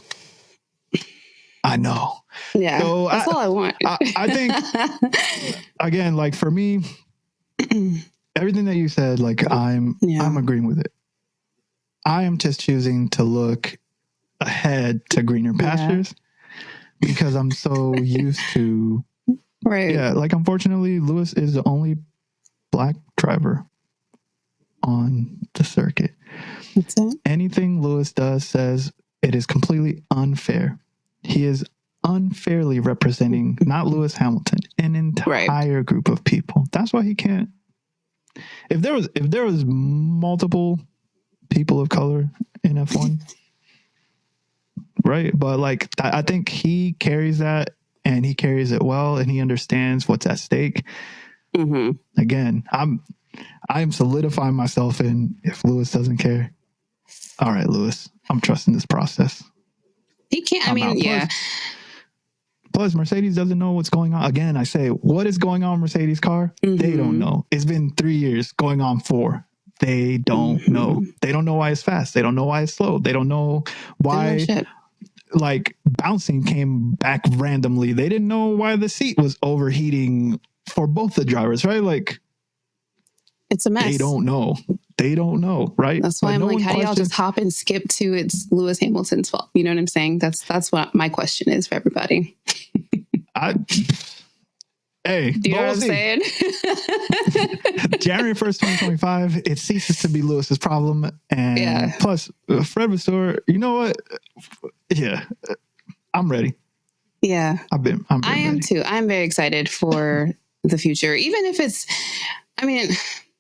[SPEAKER 2] I know.
[SPEAKER 1] Yeah, so that's all I want.
[SPEAKER 2] I think again, like for me, everything that you said, like I'm agreeing with it. I am just choosing to look ahead to greener pastures because I'm so used to, like unfortunately, Lewis is the only black driver on the circuit.
[SPEAKER 1] That's it.
[SPEAKER 2] Anything Lewis says, it is completely unfair. He is unfairly representing not Lewis Hamilton, an entire group of people. That's why he can't. If there was multiple people of color in F1, right? But like I think he carries that, and he carries it well, and he understands what's at stake. Again, I'm solidifying myself in, if Lewis doesn't care, all right, Lewis, I'm trusting this process.
[SPEAKER 1] He can't. I mean,
[SPEAKER 2] Plus, Mercedes doesn't know what's going on. Again, I say, what is going on in Mercedes' car? They don't know. It's been 3 years, going on 4. They don't know. They don't know why it's fast. They don't know why it's slow. They don't know why, like, bouncing came back randomly. They didn't know why the seat was overheating for both the drivers, right? Like,
[SPEAKER 1] it's a mess.
[SPEAKER 2] They don't know. They don't know, right?
[SPEAKER 1] That's why I'm like, how do y'all just hop and skip to it's Lewis Hamilton's fault? You know what I'm saying? That's what my question is for everybody.
[SPEAKER 2] Hey,
[SPEAKER 1] do you know what I'm saying?
[SPEAKER 2] January 1st, 2025, it ceases to be Lewis's problem. And plus, Fred Vasseur, you know what? Yeah, I'm ready.
[SPEAKER 1] Yeah.
[SPEAKER 2] I
[SPEAKER 1] am too. I'm very excited for the future. Even if it's, I mean,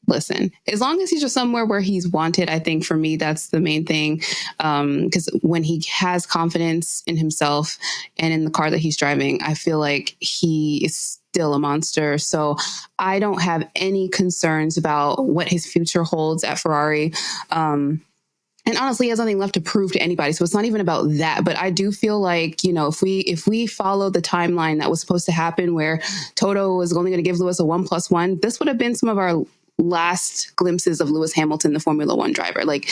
[SPEAKER 1] listen, as long as he's just somewhere where he's wanted, I think for me, that's the main thing. Because when he has confidence in himself and in the car that he's driving, I feel like he is still a monster. So I don't have any concerns about what his future holds at Ferrari. And honestly, he has nothing left to prove to anybody. So it's not even about that. But I do feel like, you know, if we follow the timeline that was supposed to happen where Toto was only going to give Lewis a 1+1, this would have been some of our last glimpses of Lewis Hamilton, the Formula One driver. Like,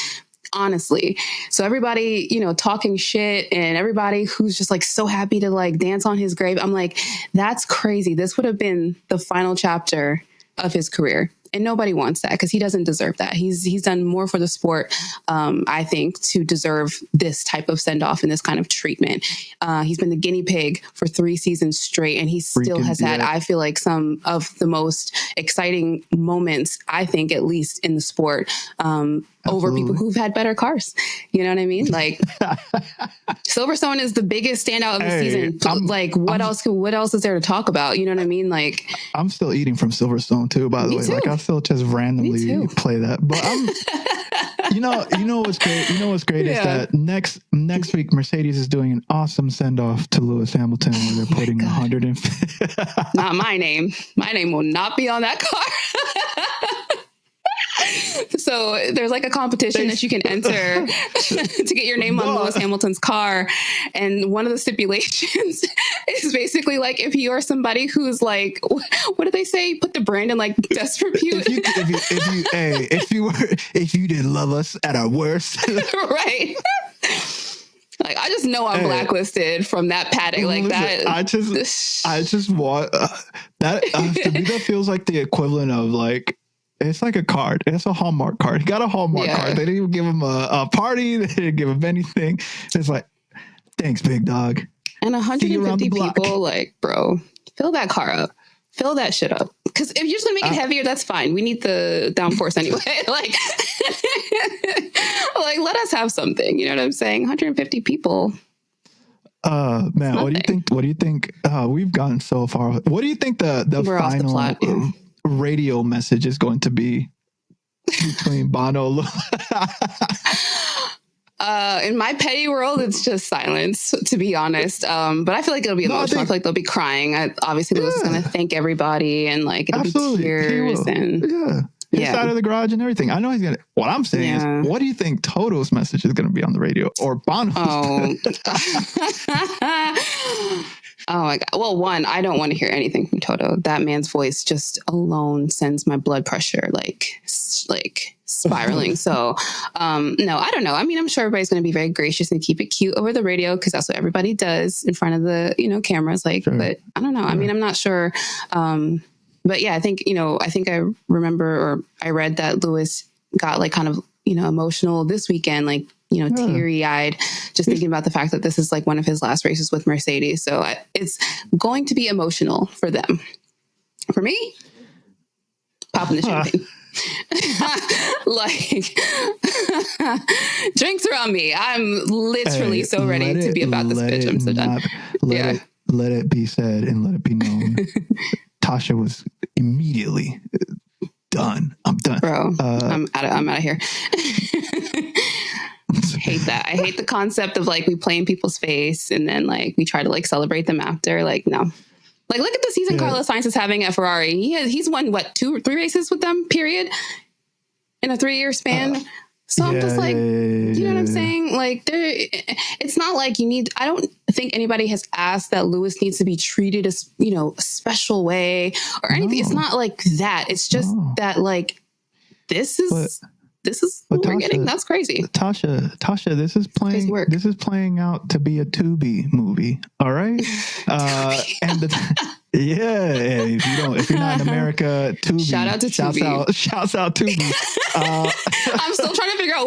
[SPEAKER 1] honestly. So everybody, you know, talking shit and everybody who's just like so happy to like dance on his grave. I'm like, that's crazy. This would have been the final chapter of his career. And nobody wants that because he doesn't deserve that. He's done more for the sport, I think, to deserve this type of send-off and this kind of treatment. He's been the guinea pig for 3 seasons straight, and he still has had, I feel like, some of the most exciting moments, I think, at least in the sport, over people who've had better cars. You know what I mean? Like, Silverstone is the biggest standout of the season. What else is there to talk about? You know what I mean? Like,
[SPEAKER 2] I'm still eating from Silverstone too, by the way. Like, I still just randomly play that. But I'm, you know what's great? You know what's great is that next week Mercedes is doing an awesome send off to Lewis Hamilton where they're putting 150.
[SPEAKER 1] Not my name. My name will not be on that car. So there's like a competition that you can enter to get your name on Lewis Hamilton's car. And one of the stipulations is basically like, if you are somebody who's like, what do they say? Put the brand in like disrepute.
[SPEAKER 2] If you didn't love us at our worst.
[SPEAKER 1] Right. Like, I just know I'm blacklisted from that paddock. Like, that.
[SPEAKER 2] I just want that to me, that feels like the equivalent of like, it's like a card. It's a Hallmark card. He got a Hallmark card. They didn't even give him a party. They didn't give him anything. It's like, thanks, big dog.
[SPEAKER 1] And 150 people, like, bro, fill that car up. Fill that shit up. Because if you're just going to make it heavier, that's fine. We need the downforce anyway. Like, let us have something. You know what I'm saying? 150 people.
[SPEAKER 2] Man, what do you think? We've gotten so far. What do you think the final
[SPEAKER 1] plot,
[SPEAKER 2] radio message is going to be between Bono?
[SPEAKER 1] In my petty world, it's just silence, to be honest. But I feel like it'll be emotional. I feel like they'll be crying. Obviously, Lewis is going to thank everybody, and like it'll be tears and
[SPEAKER 2] out of the garage and everything. I know he's gonna. What I'm saying is, what do you think Toto's message is going to be on the radio or Bono's?
[SPEAKER 1] Oh my God. Well, one, I don't want to hear anything from Toto. That man's voice just alone sends my blood pressure like spiraling. So, no, I don't know. I mean, I'm sure everybody's going to be very gracious and keep it cute over the radio because that's what everybody does in front of the, cameras. Like, but I don't know. Sure. I mean, I'm not sure. But yeah, I think I remember or I read that Lewis got like kind of, emotional this weekend, like, teary-eyed, just thinking about the fact that this is like one of his last races with Mercedes. So it's going to be emotional for them. For me, popping the champagne. Like, drinks are on me. I'm literally so ready to be about this bitch. I'm so done.
[SPEAKER 2] Let it be said and let it be known. Tasha was immediately done. I'm done.
[SPEAKER 1] Bro, I'm out of here. Hate that. I hate the concept of like we play in people's face and then like we try to like celebrate them after. Like, no. Like, look at the season Carlos Sainz is having at Ferrari. He's won 2 or 3 races with them, period, in a 3-year span. So I'm just like, you know what I'm saying? Like, it's not like you need, I don't think anybody has asked that Lewis needs to be treated as, a special way or anything. It's not like that. It's just that, like, this is what we're getting. That's crazy.
[SPEAKER 2] Tasha, this is playing out to be a Tubi movie. All right. And if you're not in America, Tubi.
[SPEAKER 1] Shout out to Tubi.
[SPEAKER 2] Shouts out Tubi.
[SPEAKER 1] I'm still trying to figure out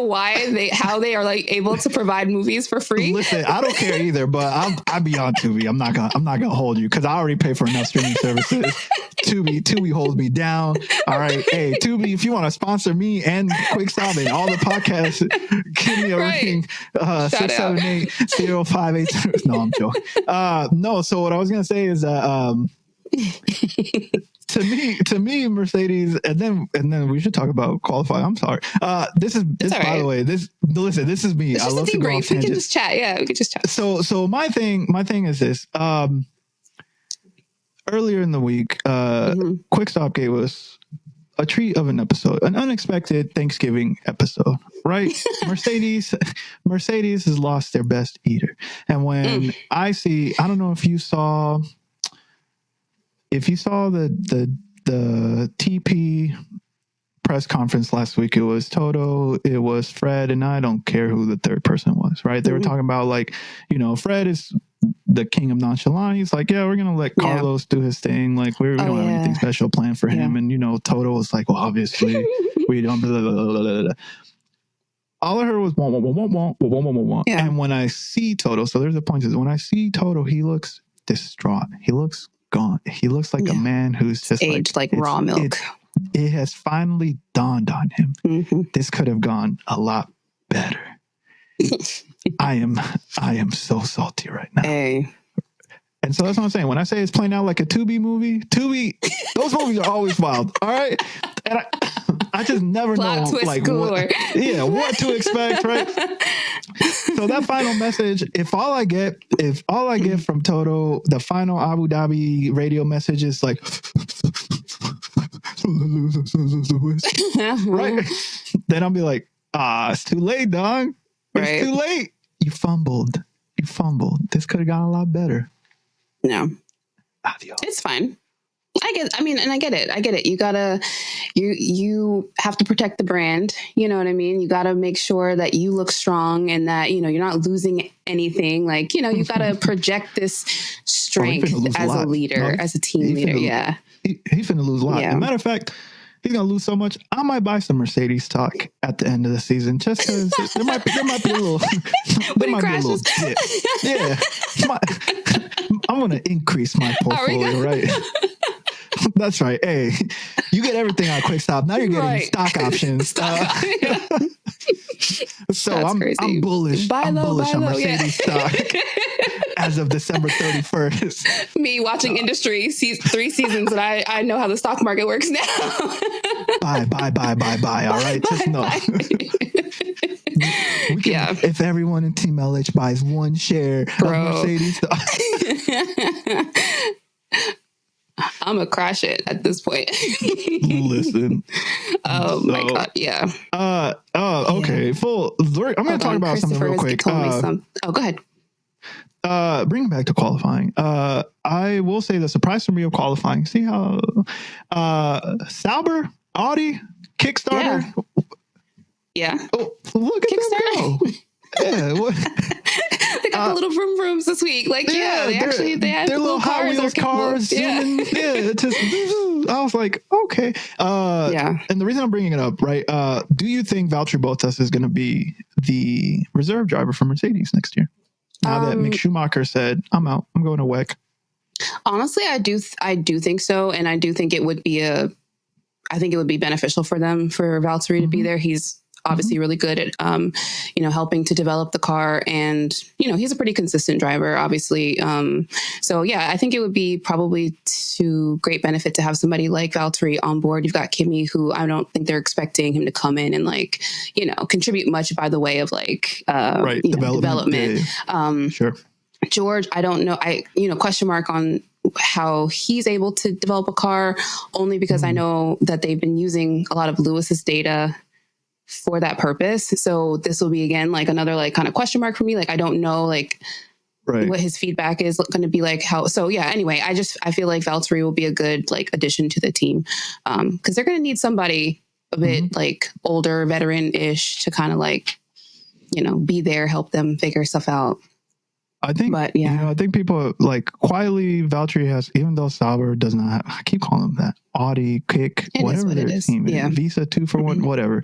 [SPEAKER 1] how they are like able to provide movies for free.
[SPEAKER 2] Listen, I don't care either, but I'll be on Tubi. I'm not gonna hold you because I already pay for enough streaming services. Tubi holds me down. All right, hey Tubi, if you want to sponsor me and Quick Stop and all the podcasts, give me a ring. 678-0582. No, I'm joking. No. So what I was gonna say is to me, Mercedes, and then we should talk about qualifying. I'm sorry. This by the way, this is me.
[SPEAKER 1] It's just a debrief. We can just chat. Yeah, we can just chat.
[SPEAKER 2] So my thing is this. Earlier in the week, Quick Stop gave us a treat of an episode, an unexpected Thanksgiving episode, right? Mercedes has lost their best eater. And when I don't know if you saw the TP press conference last week, it was Toto, it was Fred, and I don't care who the third person was, right? They were talking about, like, Fred is the king of nonchalant. He's like, yeah, we're going to let Carlos do his thing. Like, we don't have anything special planned for him. And, Toto was like, well, obviously, we don't, blah, blah, blah, blah, blah. All I heard was, wah, wah, wah, wah, wah, wah, wah, wah, wah. And when I see Toto, so there's a point, is when I see Toto, he looks distraught. He looks gone. He looks like a man who's just
[SPEAKER 1] aged like raw milk.
[SPEAKER 2] It has finally dawned on him. This could have gone a lot better. I am so salty right now.
[SPEAKER 1] Hey.
[SPEAKER 2] And so that's what I'm saying. When I say it's playing out like a Tubi movie, those movies are always wild. All right. And I just never know like what to expect, right? So that final message, if all I get from Toto, the final Abu Dhabi radio message is like right? Then I'll be like, it's too late, dog. It's too late. You fumbled. This could have gone a lot better.
[SPEAKER 1] No. Adios. It's fine. I get it. You have to protect the brand. You know what I mean? You got to make sure that you look strong and that, you're not losing anything. Like, you got to project this strength as a leader, as a team leader. Yeah.
[SPEAKER 2] He's finna lose a lot. As a matter of fact, he's gonna lose so much. I might buy some Mercedes stock at the end of the season, just because there might be a little. There might be a little dip. Yeah, I'm gonna increase my portfolio, right? That's right. Hey, you get everything on Quick Stop. Now you're getting stock options. So I'm bullish. I'm bullish on Mercedes stock as of December 31st.
[SPEAKER 1] Me watching industry 3 seasons, and I know how the stock market works now.
[SPEAKER 2] Buy. All right, just know. If everyone in Team LH buys one share of Mercedes stock.
[SPEAKER 1] I'm gonna crash it at this point.
[SPEAKER 2] Listen.
[SPEAKER 1] Oh my God. Yeah.
[SPEAKER 2] Okay. I'm gonna talk about something real quick.
[SPEAKER 1] Go ahead.
[SPEAKER 2] Bring it back to qualifying. I will say the surprise for me of qualifying. See how Sauber, Audi, Kickstarter.
[SPEAKER 1] Yeah.
[SPEAKER 2] Oh, look at Kickstarter. Them go. Yeah.
[SPEAKER 1] They got the little vroom vrooms this week. Like, they had
[SPEAKER 2] their little Hot Wheels cars. Zooming. I was like, okay. And the reason I'm bringing it up, right? Do you think Valtteri Bottas is going to be the reserve driver for Mercedes next year? Now that Mick Schumacher said, I'm out, I'm going to WEC.
[SPEAKER 1] Honestly, I do think so. And I do think it would be beneficial for them, for Valtteri to be there. He's obviously really good at, helping to develop the car. And, he's a pretty consistent driver, obviously. So, yeah, I think it would be probably to great benefit to have somebody like Valtteri on board. You've got Kimi, who I don't think they're expecting him to come in and, contribute much by the way of, development.
[SPEAKER 2] Yeah. Sure.
[SPEAKER 1] George, I don't know. Question mark on how he's able to develop a car, only because I know that they've been using a lot of Lewis's data for that purpose. So this will be, again, like another like kind of question mark for me. Like, I don't know, like, what his feedback is going to be like. So yeah, anyway, I feel like Valtteri will be a good like addition to the team, because they're going to need somebody a bit like older, veteran-ish to kind of like, be there, help them figure stuff out.
[SPEAKER 2] I think, but yeah, I think people like QUALI, Valtteri has, even though Sauber does not have, I keep calling them that, Audi, Kick, whatever their team is, Visa 2-for-1, whatever.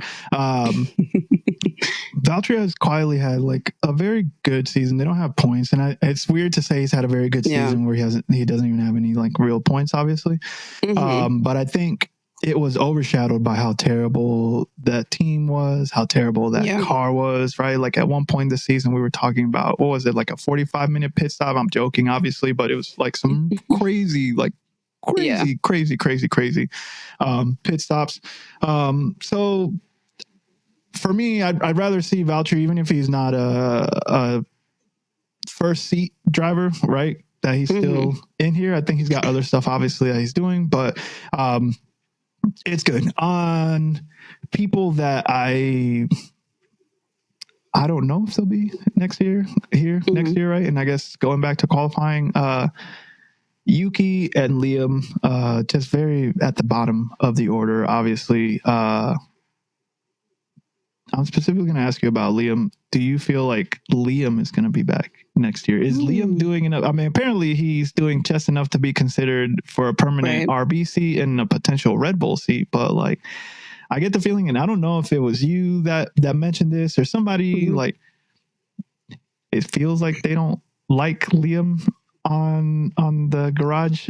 [SPEAKER 2] Valtteri has QUALI had like a very good season. They don't have points, and it's weird to say he's had a very good season where he doesn't even have any like real points, obviously. But I think it was overshadowed by how terrible that team was, how terrible that car was, right? Like at one point this season, we were talking about, what was it, like a 45-minute pit stop? I'm joking, obviously, but it was like some crazy pit stops. So for me, I'd rather see Valtteri, even if he's not a first seat driver, right? That he's still in here. I think he's got other stuff, obviously, that he's doing, but it's good. On people that I don't know if they'll be next year, right? And I guess going back to qualifying, Yuki and Liam, just very at the bottom of the order, obviously. I'm specifically going to ask you about Liam. Do you feel like Liam is going to be back next year? Is Liam doing enough? I mean, apparently he's doing just enough to be considered for a permanent RB seat and a potential Red Bull seat. But like, I get the feeling, and I don't know if it was you that mentioned this or somebody, like, it feels like they don't like Liam on the garage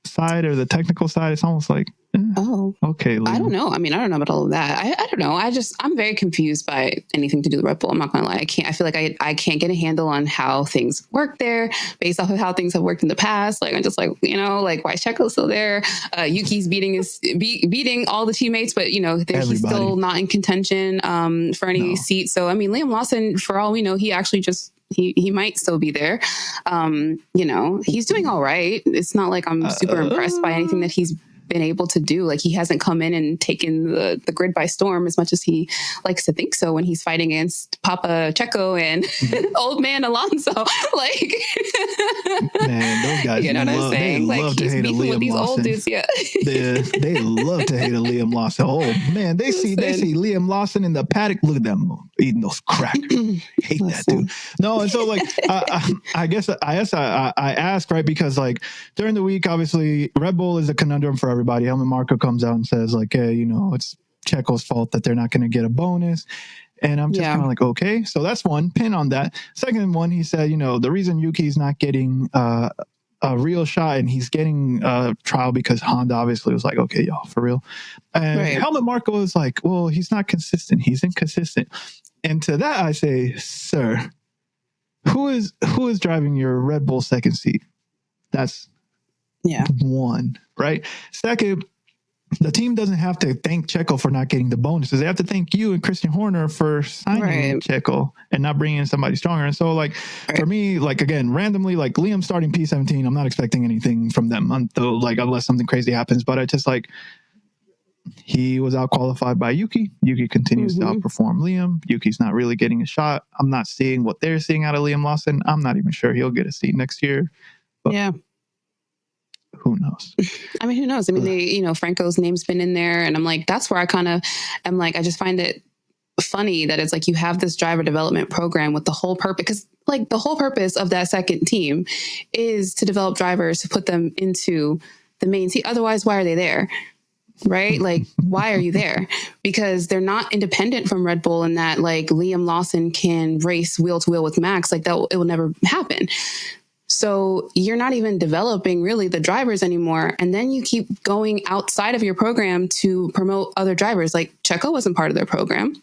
[SPEAKER 2] side or the technical side. It's almost like, okay, Liam.
[SPEAKER 1] I don't know. I mean, I don't know about all of that. I don't know. I'm very confused by anything to do with Red Bull. I'm not gonna lie. I feel like I can't get a handle on how things work there based off of how things have worked in the past. Like, I'm just like, like, why is Checo still there? Yuki's beating all the teammates, but he's still not in contention for any seat. So I mean, Liam Lawson, for all we know, he actually just he might still be there. He's doing all right. It's not like I'm super impressed by anything that he's been able to do. Like, he hasn't come in and taken the grid by storm as much as he likes to think so when he's fighting against Papa Checo and old man Alonso. Like,
[SPEAKER 2] man, those guys,
[SPEAKER 1] you know what I'm saying? Like, he's beefing with these old dudes. Yeah,
[SPEAKER 2] they love to hate a Liam Lawson. Oh man, they see Liam Lawson in the paddock. Look at them eating those crackers. Hate that dude. No, and so like, I guess I asked, right, because like during the week, obviously Red Bull is a conundrum for everybody. Helmut Marko comes out and says like, hey, it's Checo's fault that they're not going to get a bonus. And I'm just kind of like, okay. So that's one pin on that. Second one, he said, the reason Yuki's not getting a real shot and he's getting trial because Honda obviously was like, okay, y'all, for real. And Helmut Marko is like, well, he's not consistent. He's inconsistent. And to that I say, sir, who is driving your Red Bull second seat? That's one, right? Second, the team doesn't have to thank Checo for not getting the bonuses. They have to thank you and Christian Horner for signing Checo and not bringing in somebody stronger. And so, like, for me, like, again, randomly, like, Liam starting P17, I'm not expecting anything from them unless something crazy happens. But I just, like, he was out qualified by Yuki. Yuki continues to outperform Liam. Yuki's not really getting a shot. I'm not seeing what they're seeing out of Liam Lawson. I'm not even sure he'll get a seat next year. But who knows?
[SPEAKER 1] I mean, who knows? I mean, Franco's name's been in there, and I'm like, that's where I kind of am like, I just find it funny that it's like you have this driver development program with the whole purpose, because like the whole purpose of that second team is to develop drivers to put them into the main team. Otherwise, why are they there? Right? Like, why are you there? Because they're not independent from Red Bull, and that like Liam Lawson can race wheel to wheel with Max. Like that, it will never happen. So you're not even developing really the drivers anymore. And then you keep going outside of your program to promote other drivers. Like Checo wasn't part of their program.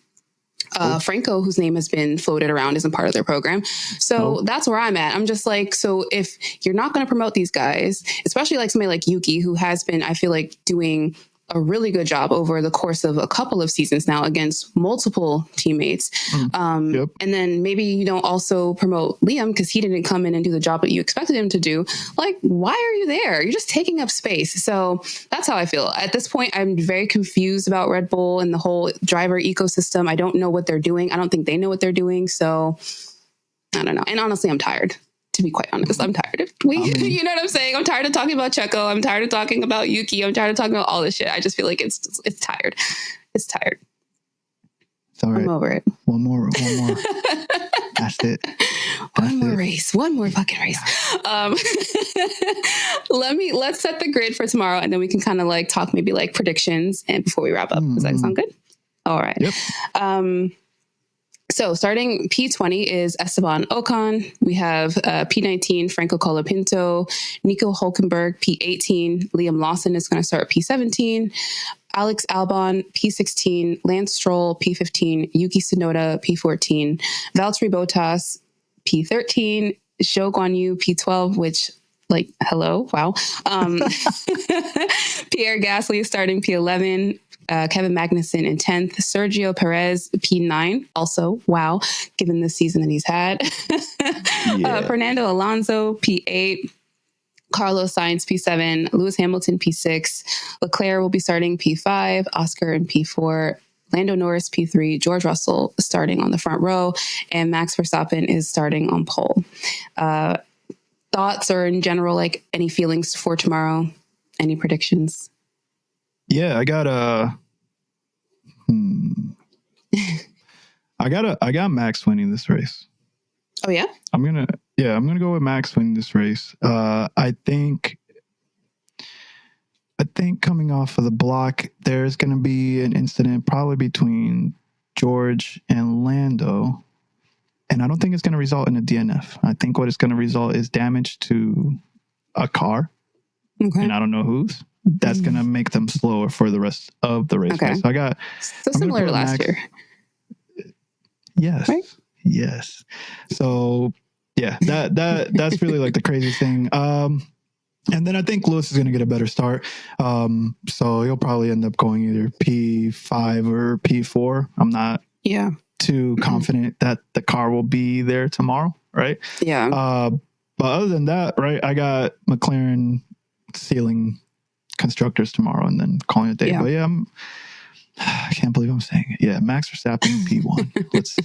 [SPEAKER 1] Franco, whose name has been floated around, isn't part of their program. So that's where I'm at. I'm just like, so if you're not going to promote these guys, especially like somebody like Yuki, who has been, I feel like, doing a really good job over the course of a couple of seasons now against multiple teammates. And then maybe you don't also promote Liam because he didn't come in and do the job that you expected him to do. Like, why are you there? You're just taking up space. So that's how I feel. At this point, I'm very confused about Red Bull and the whole driver ecosystem. I don't know what they're doing. I don't think they know what they're doing. So I don't know. And honestly, I'm tired. To be quite honest, I'm tired. You know what I'm saying? I'm tired of talking about Checo. I'm tired of talking about Yuki. I'm tired of talking about all this shit. I just feel like it's tired. It's tired.
[SPEAKER 2] It's all right.
[SPEAKER 1] I'm over it.
[SPEAKER 2] One more. That's it.
[SPEAKER 1] One more race. One more fucking race. Let's set the grid for tomorrow, and then we can kind of like talk maybe like predictions and before we wrap up. Does that sound good? All right.
[SPEAKER 2] Yep.
[SPEAKER 1] So starting P20 is Esteban Ocon. We have P19, Franco Colapinto, Nico Hulkenberg, P18. Liam Lawson is going to start P17. Alex Albon, P16. Lance Stroll, P15. Yuki Tsunoda, P14. Valtteri Bottas, P13. Zhou Guanyu, P12, which, like, hello, wow. Pierre Gasly is starting P11. Kevin Magnussen in 10th, Sergio Perez, P9, also, wow, given the season that he's had. Fernando Alonso, P8, Carlos Sainz, P7, Lewis Hamilton, P6, Leclerc will be starting P5, Oscar in P4, Lando Norris, P3, George Russell starting on the front row, and Max Verstappen is starting on pole. Thoughts or in general, like any feelings for tomorrow? Any predictions?
[SPEAKER 2] Yeah, I got I got Max winning this race.
[SPEAKER 1] Oh yeah?
[SPEAKER 2] I'm gonna go with Max winning this race. I think coming off of the block, there's gonna be an incident probably between George and Lando. And I don't think it's gonna result in a DNF. I think what it's gonna result is damage to a car. Okay. And I don't know whose. That's going to make them slower for the rest of the race. Okay. So I'm
[SPEAKER 1] similar to last year.
[SPEAKER 2] Yes. Right? Yes. So yeah, that's really like the crazy thing. And then I think Lewis is going to get a better start. So he'll probably end up going either P5 or P4. I'm not too confident that the car will be there tomorrow. Right.
[SPEAKER 1] Yeah.
[SPEAKER 2] But other than that, right, I got McLaren sealing constructors tomorrow and then calling it a day. Yeah. But yeah, I can't believe I'm saying it. Yeah, Max Verstappen P1. Let's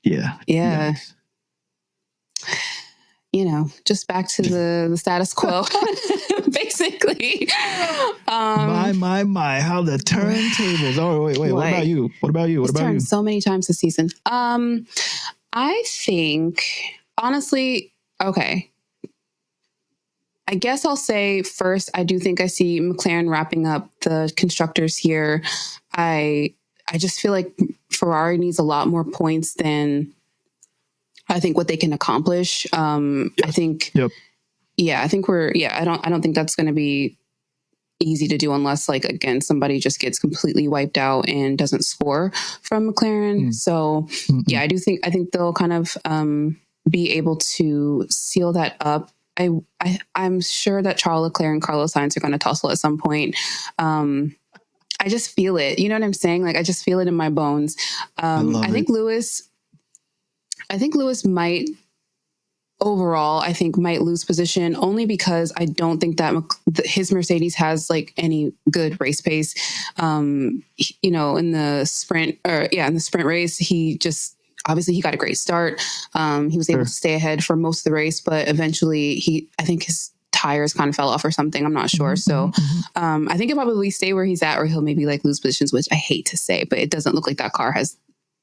[SPEAKER 2] Yes.
[SPEAKER 1] You know, just back to the status quo, basically.
[SPEAKER 2] My, how the turntables. Oh, wait. What about you? What about you?
[SPEAKER 1] So many times this season. I think, honestly, okay. I guess I'll say first, I do think I see McLaren wrapping up the constructors here. I just feel like Ferrari needs a lot more points than I think what they can accomplish. I think, I think I don't think that's going to be easy to do unless, like, again, somebody just gets completely wiped out and doesn't score from McLaren. So I think they'll kind of be able to seal that up. I'm sure that Charles Leclerc and Carlos Sainz are going to tussle at some point. I just feel it. You know what I'm saying? Like, I just feel it in my bones. I think Lewis might lose position only because I don't think that his Mercedes has like any good race pace. In the sprint race, he got a great start. He was able to stay ahead for most of the race, but eventually I think his tires kind of fell off or something. I'm not sure. So I think he'll probably stay where he's at, or he'll maybe like lose positions, which I hate to say, but it doesn't look like that car has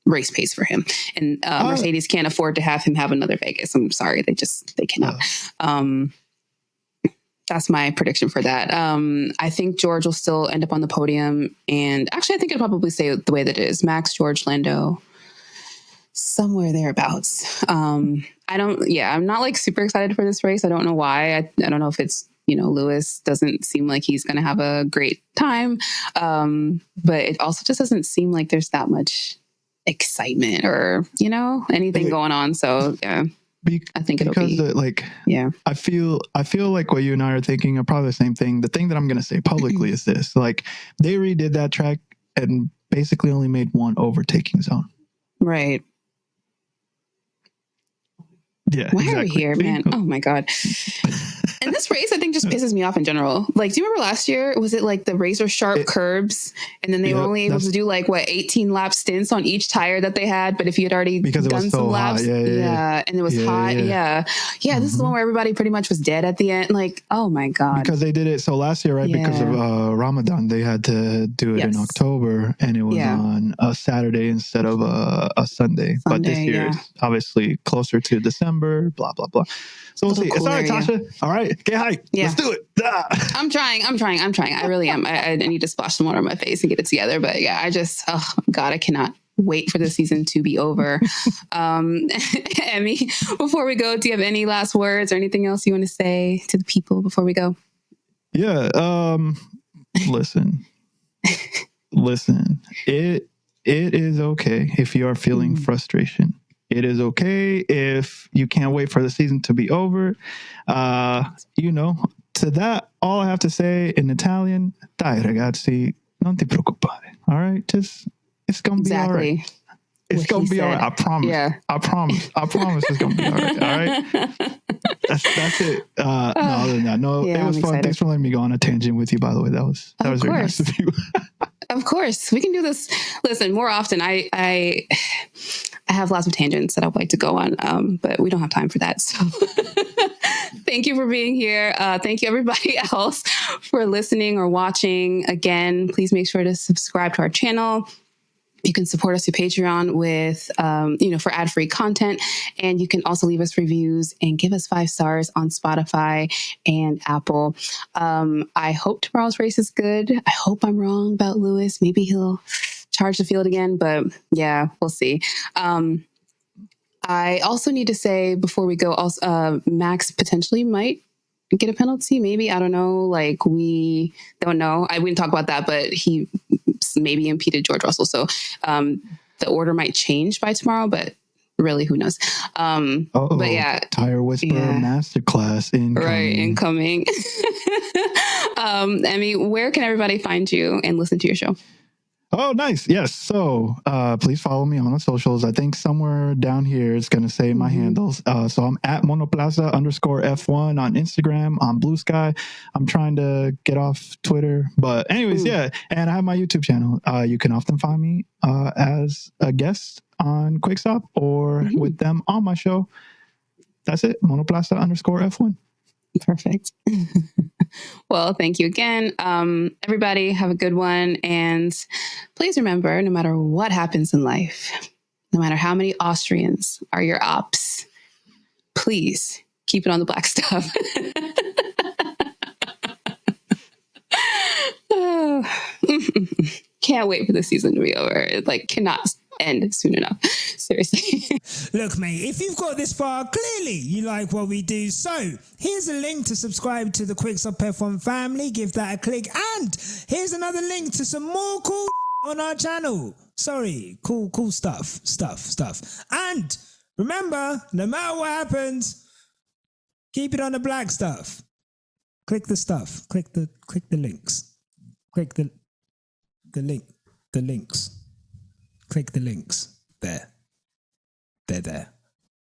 [SPEAKER 1] race pace for him. And Mercedes can't afford to have him have another Vegas. I'm sorry. They cannot. That's my prediction for that. I think George will still end up on the podium. And actually, I think it'll probably stay the way that it is. Max, George, Lando, somewhere thereabouts. I'm not like super excited for this race. I don't know why. I don't know if it's, Lewis doesn't seem like he's going to have a great time. But it also just doesn't seem like there's that much excitement or, anything going on. So, yeah. I think it'll
[SPEAKER 2] because
[SPEAKER 1] be yeah.
[SPEAKER 2] I feel like what you and I are thinking are probably the same thing. The thing that I'm going to say publicly is this: like, they redid that track and basically only made one overtaking zone.
[SPEAKER 1] Right.
[SPEAKER 2] Yeah.
[SPEAKER 1] Why
[SPEAKER 2] exactly.
[SPEAKER 1] are we here, man? Oh my God. And this race, I think, just pisses me off in general. Like, do you remember last year? Was it like the razor sharp curbs? And then they were only able to do like 18 lap stints on each tire that they had. But if you had already done some laps, and it was hot. Yeah. This is the one where everybody pretty much was dead at the end. Like, oh my God.
[SPEAKER 2] Because they did it. So last year, right? Because of Ramadan, they had to do it in October, and it was on a Saturday instead of a Sunday. But this year, it's obviously closer to December, blah, blah, blah. So we'll see. It's all right, Tasha. All right. Get hyped. Yeah. Let's do it.
[SPEAKER 1] I'm trying. I really am. I need to splash some water on my face and get it together. But yeah, oh God, I cannot wait for the season to be over. Emmy, before we go, do you have any last words or anything else you want to say to the people before we go?
[SPEAKER 2] Yeah. Listen. It is okay if you are feeling frustration. It is okay if you can't wait for the season to be over. To that, all I have to say in Italian, dai ragazzi, non ti preoccupare. All right? It's going to be all right. It's going to be all right. I promise. Yeah. I promise it's going to be all right. All right? That's it. No, other than that, no, it was fun. Excited. Thanks for letting me go on a tangent with you, by the way. That was very nice of you.
[SPEAKER 1] Of course. We can do this. Listen, more often. I have lots of tangents that I'd like to go on, but we don't have time for that. So thank you for being here. Thank you, everybody else, for listening or watching. Again, please make sure to subscribe to our channel. You can support us through Patreon with, for ad-free content. And you can also leave us reviews and give us 5 stars on Spotify and Apple. I hope tomorrow's race is good. I hope I'm wrong about Lewis. Maybe he'll charge the field again, but yeah, we'll see. I also need to say before we go, Max potentially might get a penalty. Maybe, I don't know. Like, we don't know. We didn't talk about that, but he maybe impeded George Russell. So the order might change by tomorrow, but really, who knows? But yeah.
[SPEAKER 2] Tire Whisperer Masterclass incoming.
[SPEAKER 1] Right, incoming. Emmy, where can everybody find you and listen to your show?
[SPEAKER 2] Oh, nice. Yes. So please follow me on the socials. I think somewhere down here it's going to say my handles. So I'm at Monoplaza _F1 on Instagram, on Blue Sky. I'm trying to get off Twitter. But anyways, yeah. And I have my YouTube channel. You can often find me as a guest on Quick Stop or with them on my show. That's it. Monoplaza _F1.
[SPEAKER 1] Perfect. Well, thank you again. Everybody have a good one. And please remember, no matter what happens in life, no matter how many Austrians are your ops, please keep it on the black stuff. Can't wait for the season to be over. It cannot end soon enough. Seriously.
[SPEAKER 3] Look, mate, if you've got this far, clearly you like what we do. So here's a link to subscribe to the Quick Stop F1 family. Give that a click. And here's another link to some more cool on our channel. Sorry, cool stuff. And remember, no matter what happens, keep it on the black stuff. Click the stuff. Click the links. Click the links. Click the links. There. They're there.